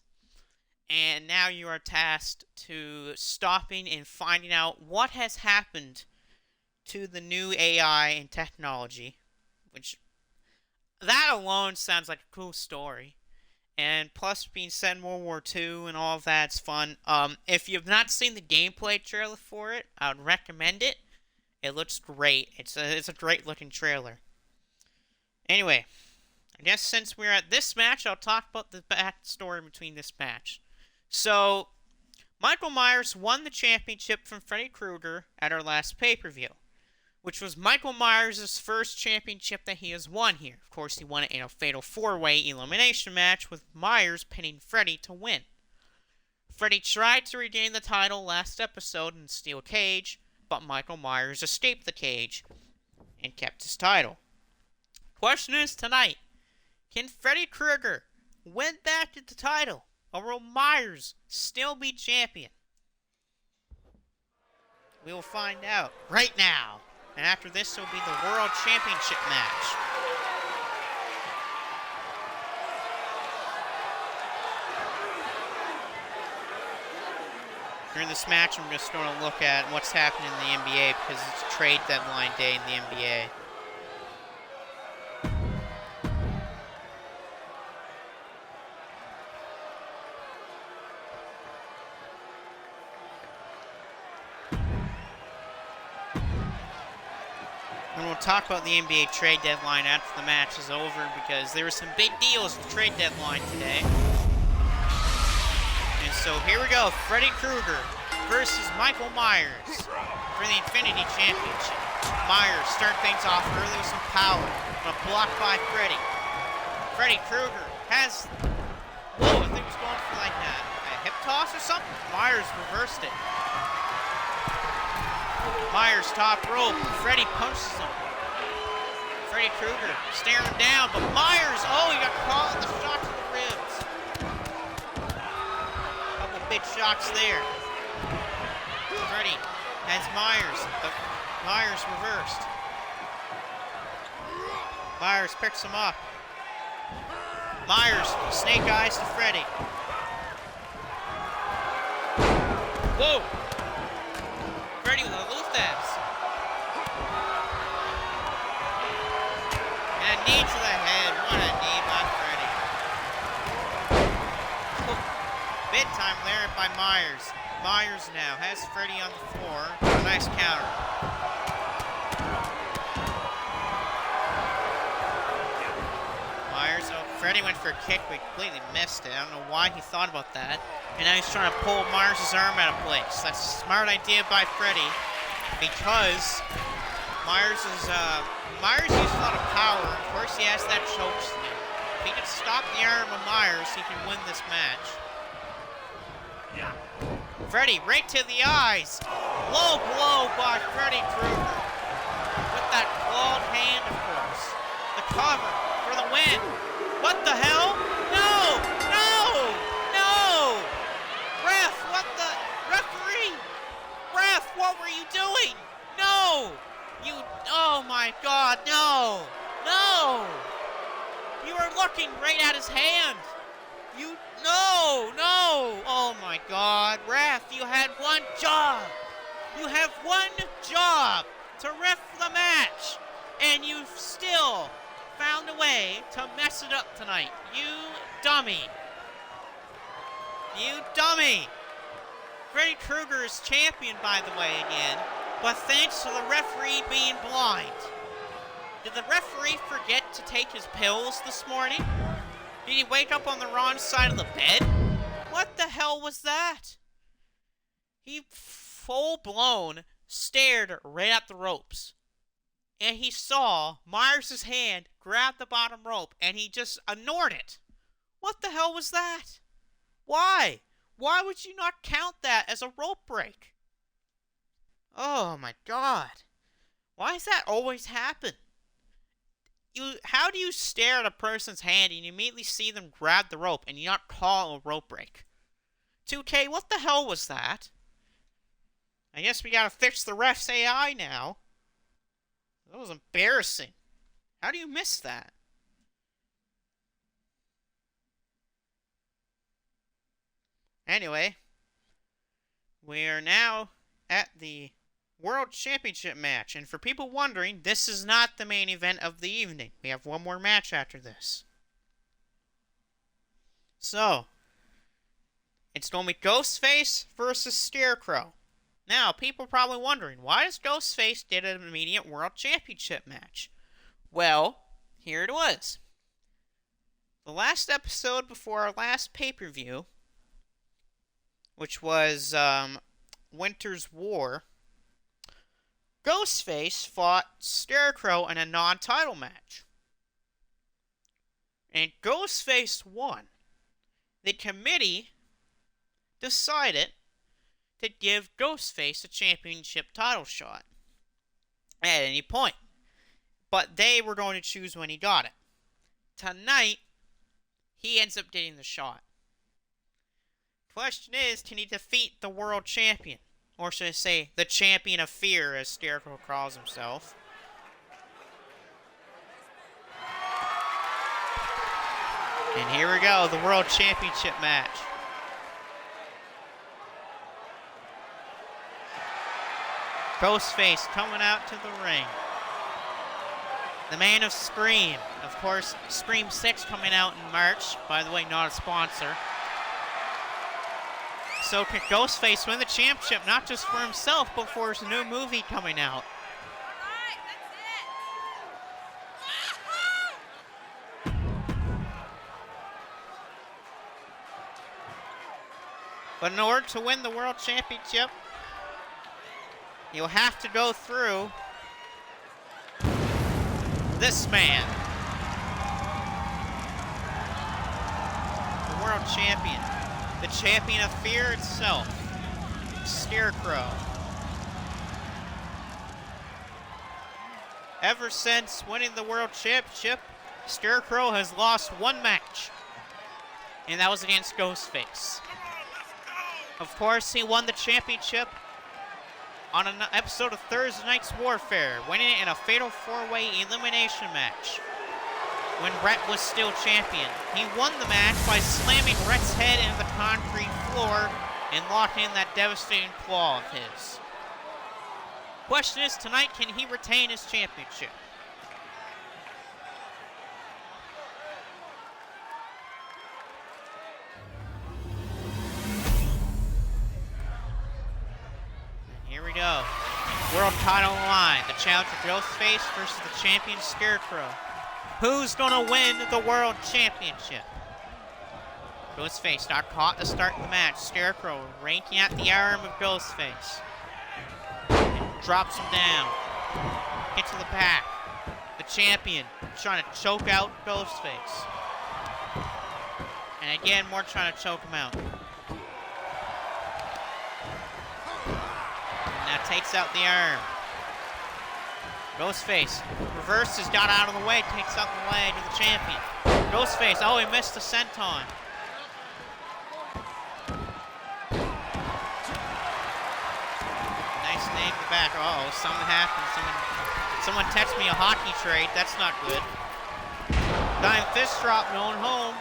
And now you are tasked to stopping and finding out what has happened to the new AI and technology, which that alone sounds like a cool story. And plus being set in World War II and all of that's fun. If you've not seen the gameplay trailer for it, I would recommend it. It looks great. It's a great looking trailer. Anyway, I guess since we're at this match, I'll talk about the backstory between this match. So, Michael Myers won the championship from Freddy Krueger at our last pay-per-view, which was Michael Myers' first championship that he has won here. Of course, he won it in a fatal 4-way elimination match with Myers pinning Freddy to win. Freddy tried to regain the title last episode in a steel cage, but Michael Myers escaped the cage and kept his title. Question is tonight, can Freddy Krueger win back the title, or will Myers still be champion? We will find out right now. And after this will be the World Championship match. During this match, I'm just going to look at what's happening in the NBA because it's trade deadline day in the NBA. And we'll talk about the NBA trade deadline after the match is over because there were some big deals with the trade deadline today. And so here we go, Freddy Krueger versus Michael Myers for the Infinity Championship. Myers starting things off early with some power, but blocked by Freddy. Freddy Krueger has, whoa, I think he's going for like a hip toss or something. Myers reversed it. Myers top rope. Freddy punches him. Freddy Krueger staring him down, but Myers, oh, he got caught in the shot to the ribs. Couple big shots there. Freddy has Myers, but Myers reversed. Myers picks him up. Myers, snake eyes to Freddy. Whoa! Freddy with a loose abs. And a knee to the head. What a knee by Freddy. Big time there by Myers. Myers now has Freddy on the floor. Nice counter. Myers, oh, Freddy went for a kick, but completely missed it. I don't know why he thought about that. And now he's trying to pull Myers' arm out of place. That's a smart idea by Freddy because Myers uses a lot of power. Of course, he has that choke slam. If he can stop the arm of Myers, he can win this match. Freddy right to the eyes. Low blow by Freddy Krueger. With that clawed hand, of course. The cover for the win. What the hell? No! No! No! Ref, what the? Referee! Ref, what were you doing? No! You, oh my God, no! No! You were looking right at his hand. You, no, no! Oh my God, ref, you had one job. You have one job to ref the match, and you've still found a way to mess it up tonight. You dummy. You dummy. Freddy Krueger is champion, by the way, again, but thanks to the referee being blind. Did the referee forget to take his pills this morning? Did he wake up on the wrong side of the bed? What the hell was that? He full-blown stared right at the ropes. And he saw Myers' hand grab the bottom rope, and he just ignored it. What the hell was that? Why? Why would you not count that as a rope break? Oh my God. Why does that always happen? How do you stare at a person's hand and you immediately see them grab the rope and you not call a rope break? 2K, what the hell was that? I guess we gotta fix the ref's AI now. That was embarrassing. How do you miss that? Anyway, we are now at the World Championship match. And for people wondering, this is not the main event of the evening. We have one more match after this. So, it's going to be Ghostface versus Scarecrow. Now, people are probably wondering, why does Ghostface get an immediate World Championship match? Well, here it was. The last episode before our last pay-per-view, which was Winter's War, Ghostface fought Scarecrow in a non-title match. And Ghostface won. The committee decided to give Ghostface a championship title shot at any point. But they were going to choose when he got it. Tonight, he ends up getting the shot. Question is, can he defeat the world champion? Or should I say, the champion of fear, as Scarecrow calls himself. And here we go, the World Championship match. Ghostface coming out to the ring. The man of Scream. Of course, Scream 6 coming out in March. By the way, not a sponsor. So can Ghostface win the championship, not just for himself, but for his new movie coming out? But in order to win the World Championship, you'll have to go through this man. The World Champion. The champion of fear itself. Scarecrow. Ever since winning the World Championship, Scarecrow has lost one match. And that was against Ghostface. Of course, he won the championship on an episode of Thursday Night's Warfare, winning it in a fatal 4-way elimination match when Rhett was still champion. He won the match by slamming Rhett's head into the concrete floor and locking in that devastating claw of his. Question is, tonight, can he retain his championship? Go. World title on the line. The challenger Ghostface versus the champion Scarecrow. Who's gonna win the world championship? Ghostface got caught to start the match. Scarecrow ranking at the arm of Ghostface. And drops him down. Gets to the back. The champion trying to choke out Ghostface. And again, more trying to choke him out. Now takes out the arm. Ghostface reverses, got out of the way, takes out the leg of the champion. Ghostface, oh, he missed the senton. Nice name in the back. Uh-oh, something happened. Someone texted me a hockey trade. That's not good. Dime fist drop going home.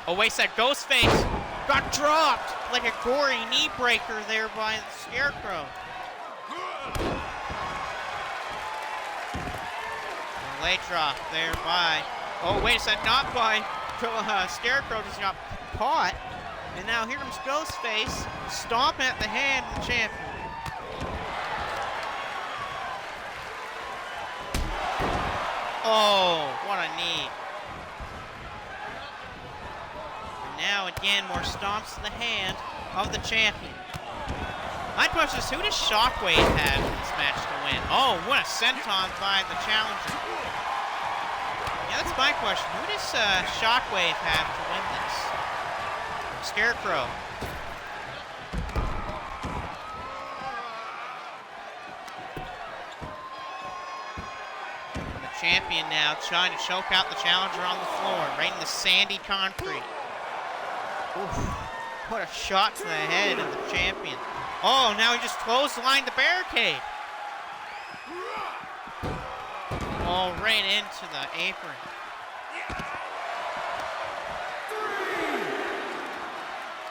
Oh, wait a sec. Ghostface got dropped like a gory knee breaker there by the Scarecrow. Leg drop there by... Oh, wait a sec. Not by... Scarecrow just got caught. And now here comes Ghostface stomping at the hand of the champion. Oh, what a knee. Now, again, more stomps to the hand of the champion. My question is, who does Shockwave have in this match to win? Oh, what a senton by the challenger. Yeah, that's my question. Who does Shockwave have to win this? Scarecrow. And the champion now trying to choke out the challenger on the floor, right in the sandy concrete. Oof. What a shot to the head of the champion. Oh, now he just clotheslined the barricade. Oh, right into the apron.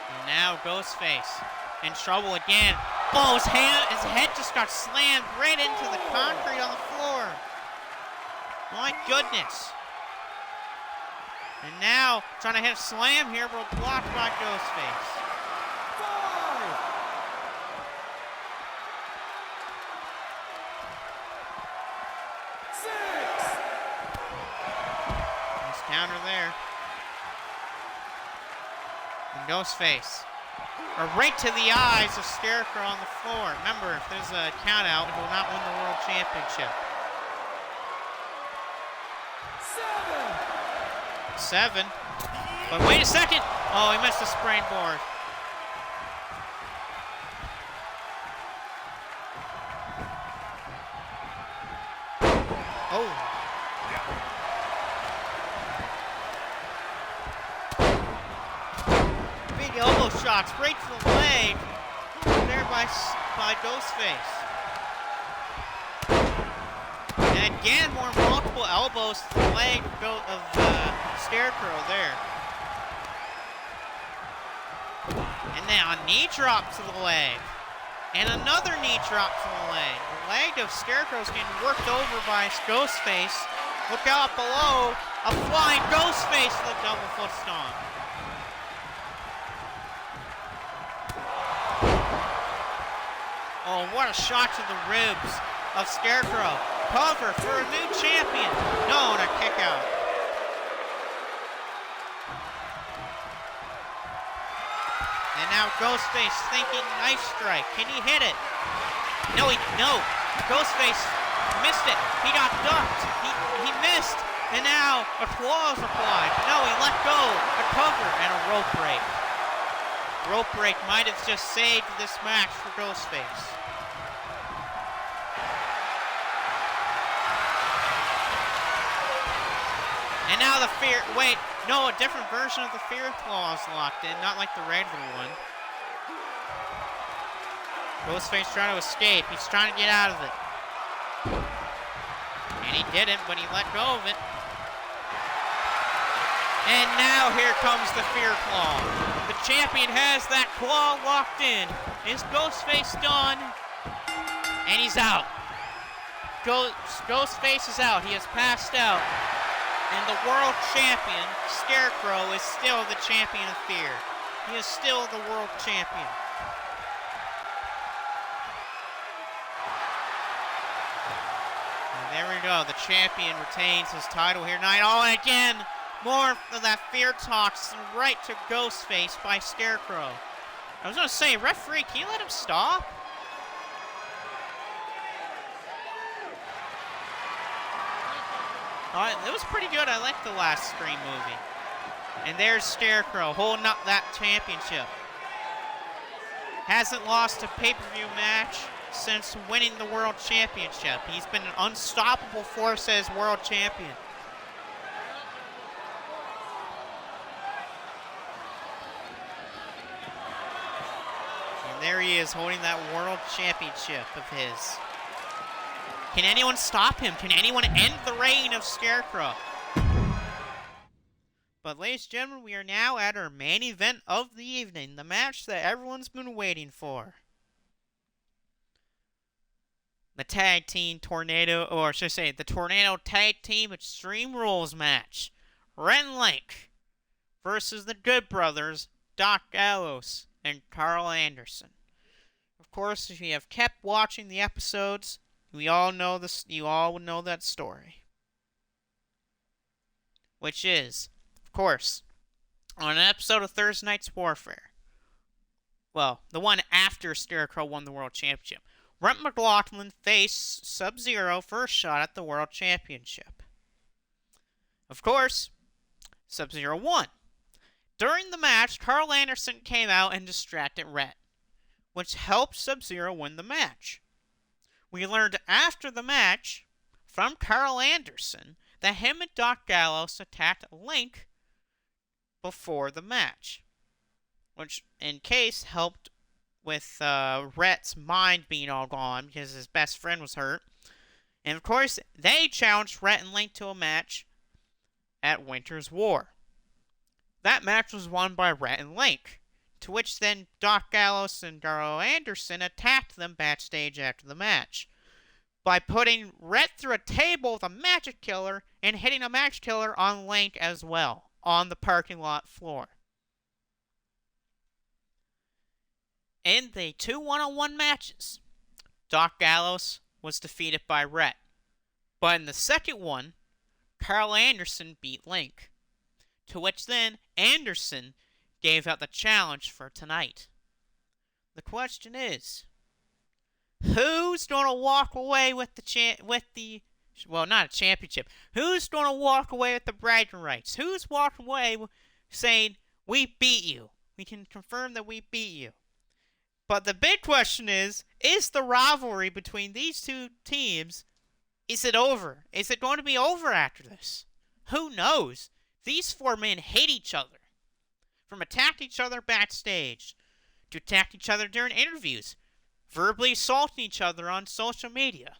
And now Ghostface in trouble again. Oh, his head just got slammed right into the concrete on the floor. My goodness. And now, trying to hit a slam here, but blocked by Ghostface. 5, 6. Nice counter there. And Ghostface. Or right to the eyes of Scarecrow on the floor. Remember, if there's a count out, he will not win the World Championship. 7. But wait a second. Oh, he missed the springboard. Oh. Big elbow shots right to the leg. There by Ghostface. And again, more multiple elbows to the leg of Scarecrow there. And now a knee drop to the leg. And another knee drop to the leg. The leg of Scarecrow's getting worked over by Ghostface. Look out below. A flying Ghostface to the double foot stomp. Oh, what a shot to the ribs of Scarecrow. Cover for a new champion. No, and a kick out. And now Ghostface thinking knife strike. Can he hit it? No. Ghostface missed it. He got ducked. He missed. And now a claw is applied. No, he let go. A cover and a rope break. Rope break might have just saved this match for Ghostface. And now the fear, wait, no, a different version of the fear claw is locked in, not like the regular one. Ghostface trying to escape, he's trying to get out of it. And he didn't, but he let go of it. And now here comes the fear claw. The champion has that claw locked in. Is Ghostface done? And he's out. Ghostface is out, he has passed out. And the world champion, Scarecrow, is still the champion of fear. He is still the world champion. And there we go. The champion retains his title here tonight. Oh, and again, more of that fear talks right to Ghostface by Scarecrow. I was going to say, referee, can you let him stop? It was pretty good. I liked the last Scream movie. And there's Scarecrow holding up that championship. Hasn't lost a pay-per-view match since winning the World Championship. He's been an unstoppable force as World Champion. And there he is holding that World Championship of his. Can anyone stop him? Can anyone end the reign of Scarecrow? But ladies and gentlemen, we are now at our main event of the evening. The match that everyone's been waiting for. The tag team tornado, or should I say, the Tornado Tag Team Extreme Rules match. Ren Link versus the Good Brothers, Doc Gallows and Carl Anderson. Of course, if you have kept watching the episodes, we all know this. You all would know that story, which is, of course, on an episode of Thursday Night's Warfare. Well, the one after Scarecrow won the World Championship. Brent McLaughlin faced Sub-Zero for a shot at the World Championship. Of course, Sub-Zero won. During the match, Carl Anderson came out and distracted Rhett, which helped Sub-Zero win the match. We learned after the match from Carl Anderson that him and Doc Gallows attacked Link before the match, which in case helped with Rhett's mind being all gone because his best friend was hurt. And of course, they challenged Rhett and Link to a match at Winter's War. That match was won by Rhett and Link, to which then Doc Gallows and Carl Anderson attacked them backstage after the match by putting Rhett through a table with a magic killer and hitting a magic killer on Link as well on the parking lot floor. In the 2 one-on-one matches, Doc Gallows was defeated by Rhett, but in the second one, Carl Anderson beat Link, to which then Anderson gave out the challenge for tonight. The question is, who's going to walk away with well, not a championship. Who's going to walk away with the bragging rights? Who's walking away saying, we beat you? We can confirm that we beat you. But the big question is the rivalry between these two teams, is it over? Is it going to be over after this? Who knows? These four men hate each other. From attacking each other backstage, to attacking each other during interviews, verbally assaulting each other on social media,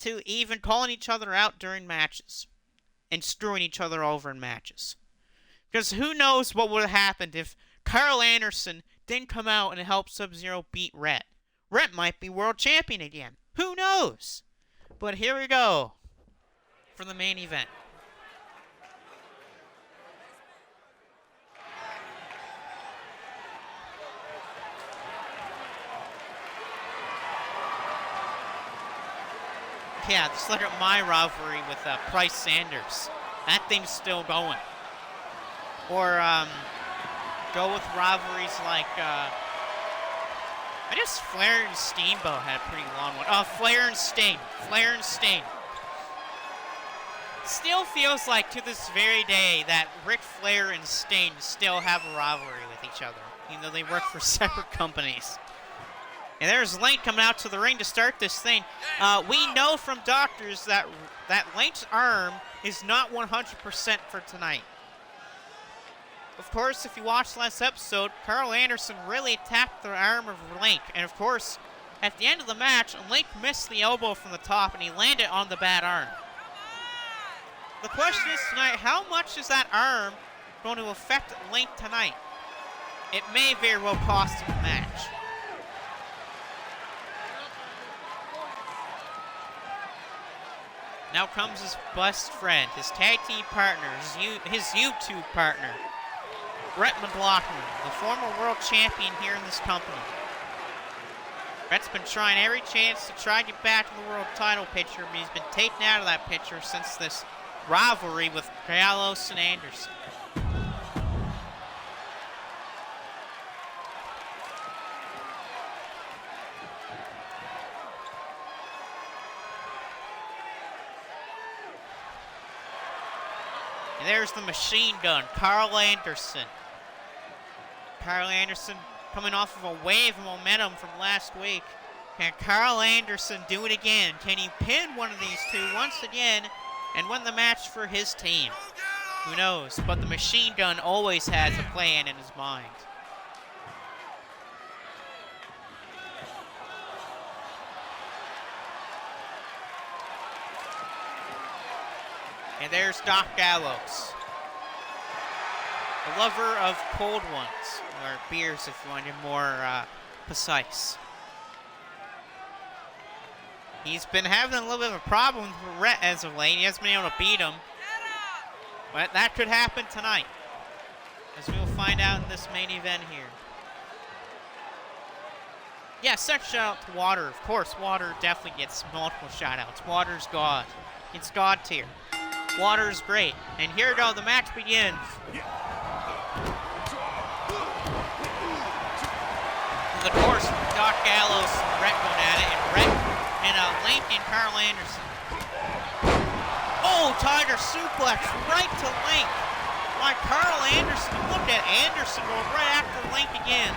to even calling each other out during matches, and screwing each other over in matches. Because who knows what would have happened if Carl Anderson didn't come out and help Sub-Zero beat Rhett. Rhett might be world champion again. Who knows? But here we go for the main event. Yeah, just look at my rivalry with Price Sanders. That thing's still going. Or go with rivalries like I guess Flair and Steamboat had a pretty long one. Oh, Flair and Sting. Flair and Sting. Still feels like to this very day that Ric Flair and Sting still have a rivalry with each other, even though they work for separate companies. And there's Link coming out to the ring to start this thing. We know from doctors that Link's arm is not 100% for tonight. Of course, if you watched last episode, Carl Anderson really attacked the arm of Link. And of course, at the end of the match, Link missed the elbow from the top and he landed on the bad arm. The question is tonight, how much is that arm going to affect Link tonight? It may very well cost him the match. Now comes his best friend, his tag team partner, his YouTube partner, Brett McLaughlin, the former world champion here in this company. Brett's been trying every chance to try to get back to the world title picture, but he's been taken out of that picture since this rivalry with Gallows and Anderson. And there's the machine gun, Carl Anderson. Carl Anderson coming off of a wave of momentum from last week. Can Carl Anderson do it again? Can he pin one of these two once again and win the match for his team? Who knows? But the machine gun always has a plan in his mind. And there's Doc Gallows, the lover of cold ones, or beers if you want to be more precise. He's been having a little bit of a problem with Rhett as of late. He hasn't been able to beat him. But that could happen tonight, as we will find out in this main event here. Yeah, second shout out to Water. Of course, Water definitely gets multiple shout outs. Water's God. It's God tier. Water's great. And here we go, the match begins. Of course, Doc Gallows and Rhett going at it, and Rhett and Link and Carl Anderson. Oh, Tiger suplex right to Link. by Carl Anderson. Look at Anderson going right after Link again.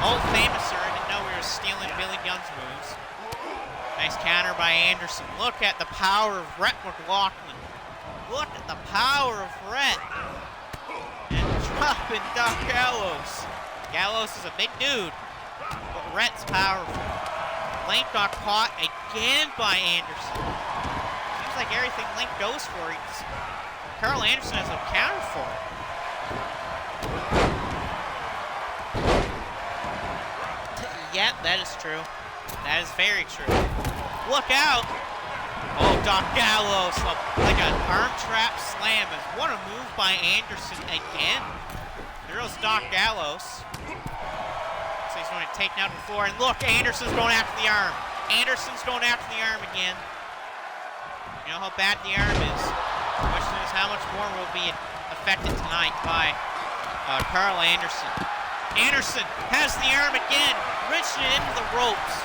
Old famouser, I didn't know we were stealing Billy Gunn's moves. Nice counter by Anderson. Look at the power of Rhett McLaughlin. Look at the power of Rhett. And dropping Doc Gallows. Gallows is a big dude, but Rhett's powerful. Link got caught again by Anderson. Seems like everything Link goes for, Carl Anderson has a counter for it. Yep, that is true. That is very true. Look out! Oh, Doc Gallows, like an arm trap slam. What a move by Anderson again. There goes Doc Gallows. So he's going to take down the floor. And look, Anderson's going after the arm. Anderson's going after the arm again. You know how bad the arm is. The question is how much more will be affected tonight by Carl Anderson. Anderson has the arm again, wrenching it into the ropes.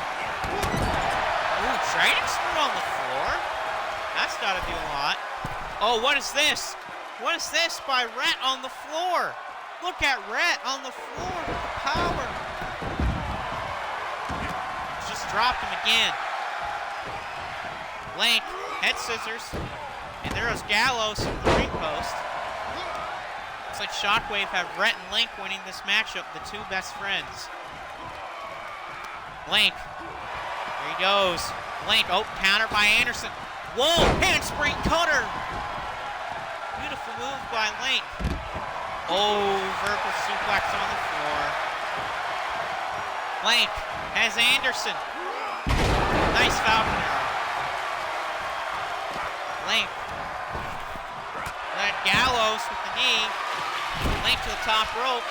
Ooh, trading screw on the floor. That's got to do a lot. Oh, what is this? What is this by Rhett on the floor? Look at Rhett on the floor with the power. Just dropped him again. Link, head scissors. And there goes Gallows from the ring post. Looks like Shockwave have Rhett and Link winning this matchup, the two best friends. Link. There he goes. Link. Oh, counter by Anderson. Whoa, handspring cutter. Beautiful move by Link. Oh, vertical suplex on the floor. Link has Anderson. Nice Falcon arrow. Link. Let Gallows with the knee. Link to the top rope.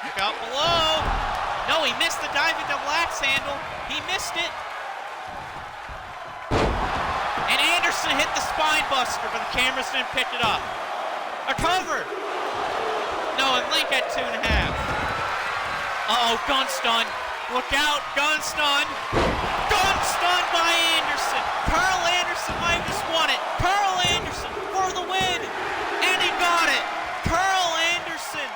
Look out below. No, he missed the diving double axe handle. He missed it. And Anderson hit the spine buster, but the cameras didn't pick it up. A cover. No, and Link had 2.5. Uh-oh, gun stun. Look out, gun stun. Gun stun by Anderson. Carl Anderson might have just won it. Carl Anderson for the win. And he got it. Carl Anderson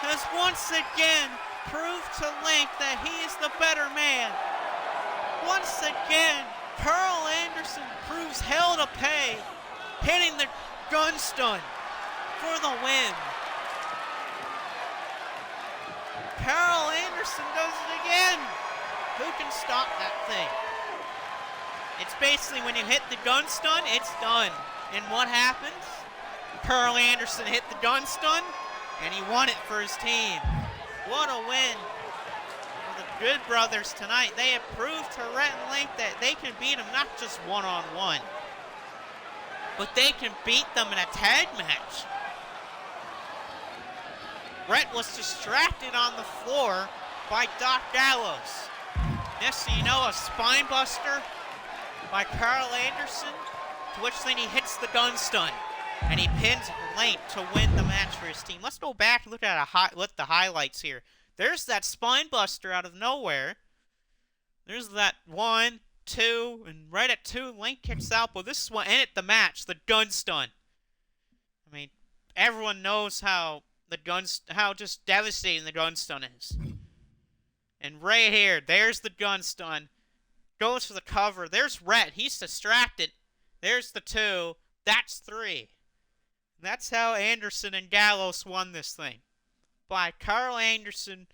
has once again proved to Link that he is the better man. Once again, Carl Anderson proves hell to pay, hitting the gun stun for the win. Carl Anderson does it again. Who can stop that thing? It's basically when you hit the gun stun, it's done. And what happens? Carl Anderson hit the gun stun, and he won it for his team. What a win for the Good Brothers tonight. They have proved to Rhett and Link that they can beat them not just one-on-one, but they can beat them in a tag match. Rhett was distracted on the floor by Doc Gallows. Next thing you know, a spine buster by Carl Anderson, to which then he hits the gun stun. And he pins Link to win the match for his team. Let's go back and look at the highlights here. There's that spine buster out of nowhere. There's that 1, 2, and right at 2, Link kicks out. But this is what ended the match, the gun stun. I mean, everyone knows how just devastating the gun stun is. And right here, there's the gun stun. Goes for the cover. There's Rhett. He's distracted. There's the 2. That's 3. And that's how Anderson and Gallows won this thing. By Carl Anderson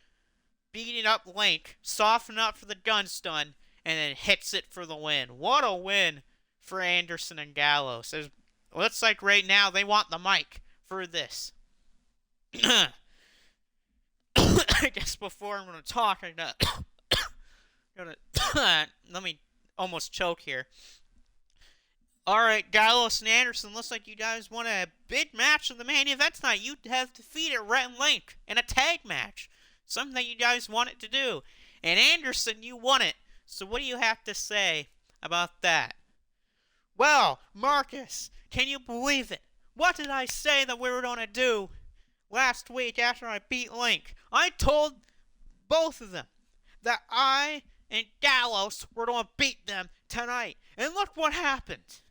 beating up Link, softening up for the gun stun, and then hits it for the win. What a win for Anderson and Gallows. It looks like right now they want the mic for this. I guess before I'm going to talk, I'm gonna let me almost choke here. Alright, Gallows and Anderson, looks like you guys won a big match in the main event tonight. You have defeated Rhett and Link in a tag match. Something that you guys wanted to do. And Anderson, you won it. So what do you have to say about that? Well, Marcus, can you believe it? What did I say that we were going to do last week after I beat Link? I told both of them that I and Gallows were going to beat them tonight. And look what happened.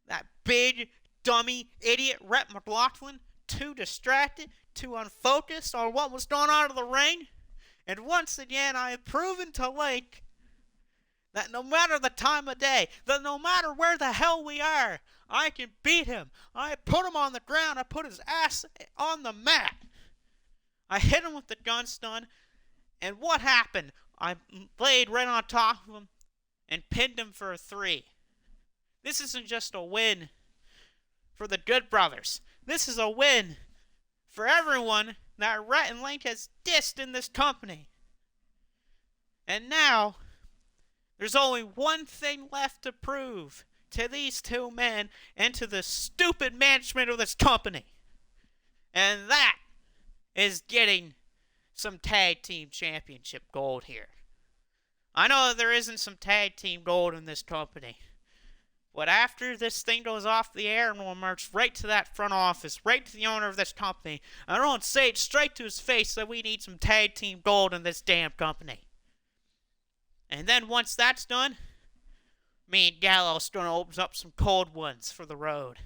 That big dummy, idiot Rhett McLaughlin too distracted, too unfocused on what was going on in the ring. And once again, I have proven to Lake that no matter the time of day, that no matter where the hell we are, I can beat him. I put him on the ground. I put his ass on the mat. I hit him with the gun stun. And what happened? I laid right on top of him and pinned him for a 3. This isn't just a win for the Good Brothers. This is a win for everyone that Rhett and Link has dissed in this company. And now, there's only one thing left to prove to these two men and to the stupid management of this company. And that is getting some tag team championship gold here. I know that there isn't some tag team gold in this company. But after this thing goes off the air, and we'll march right to that front office, right to the owner of this company, and I don't say it straight to his face that we need some tag team gold in this damn company. And then once that's done, me and Gallows going to open up some cold ones for the road.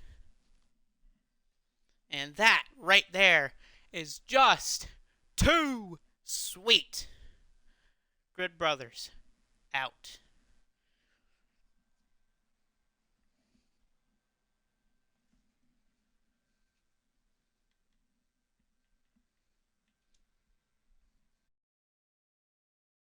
And that right there is just too sweet. Good Brothers, out.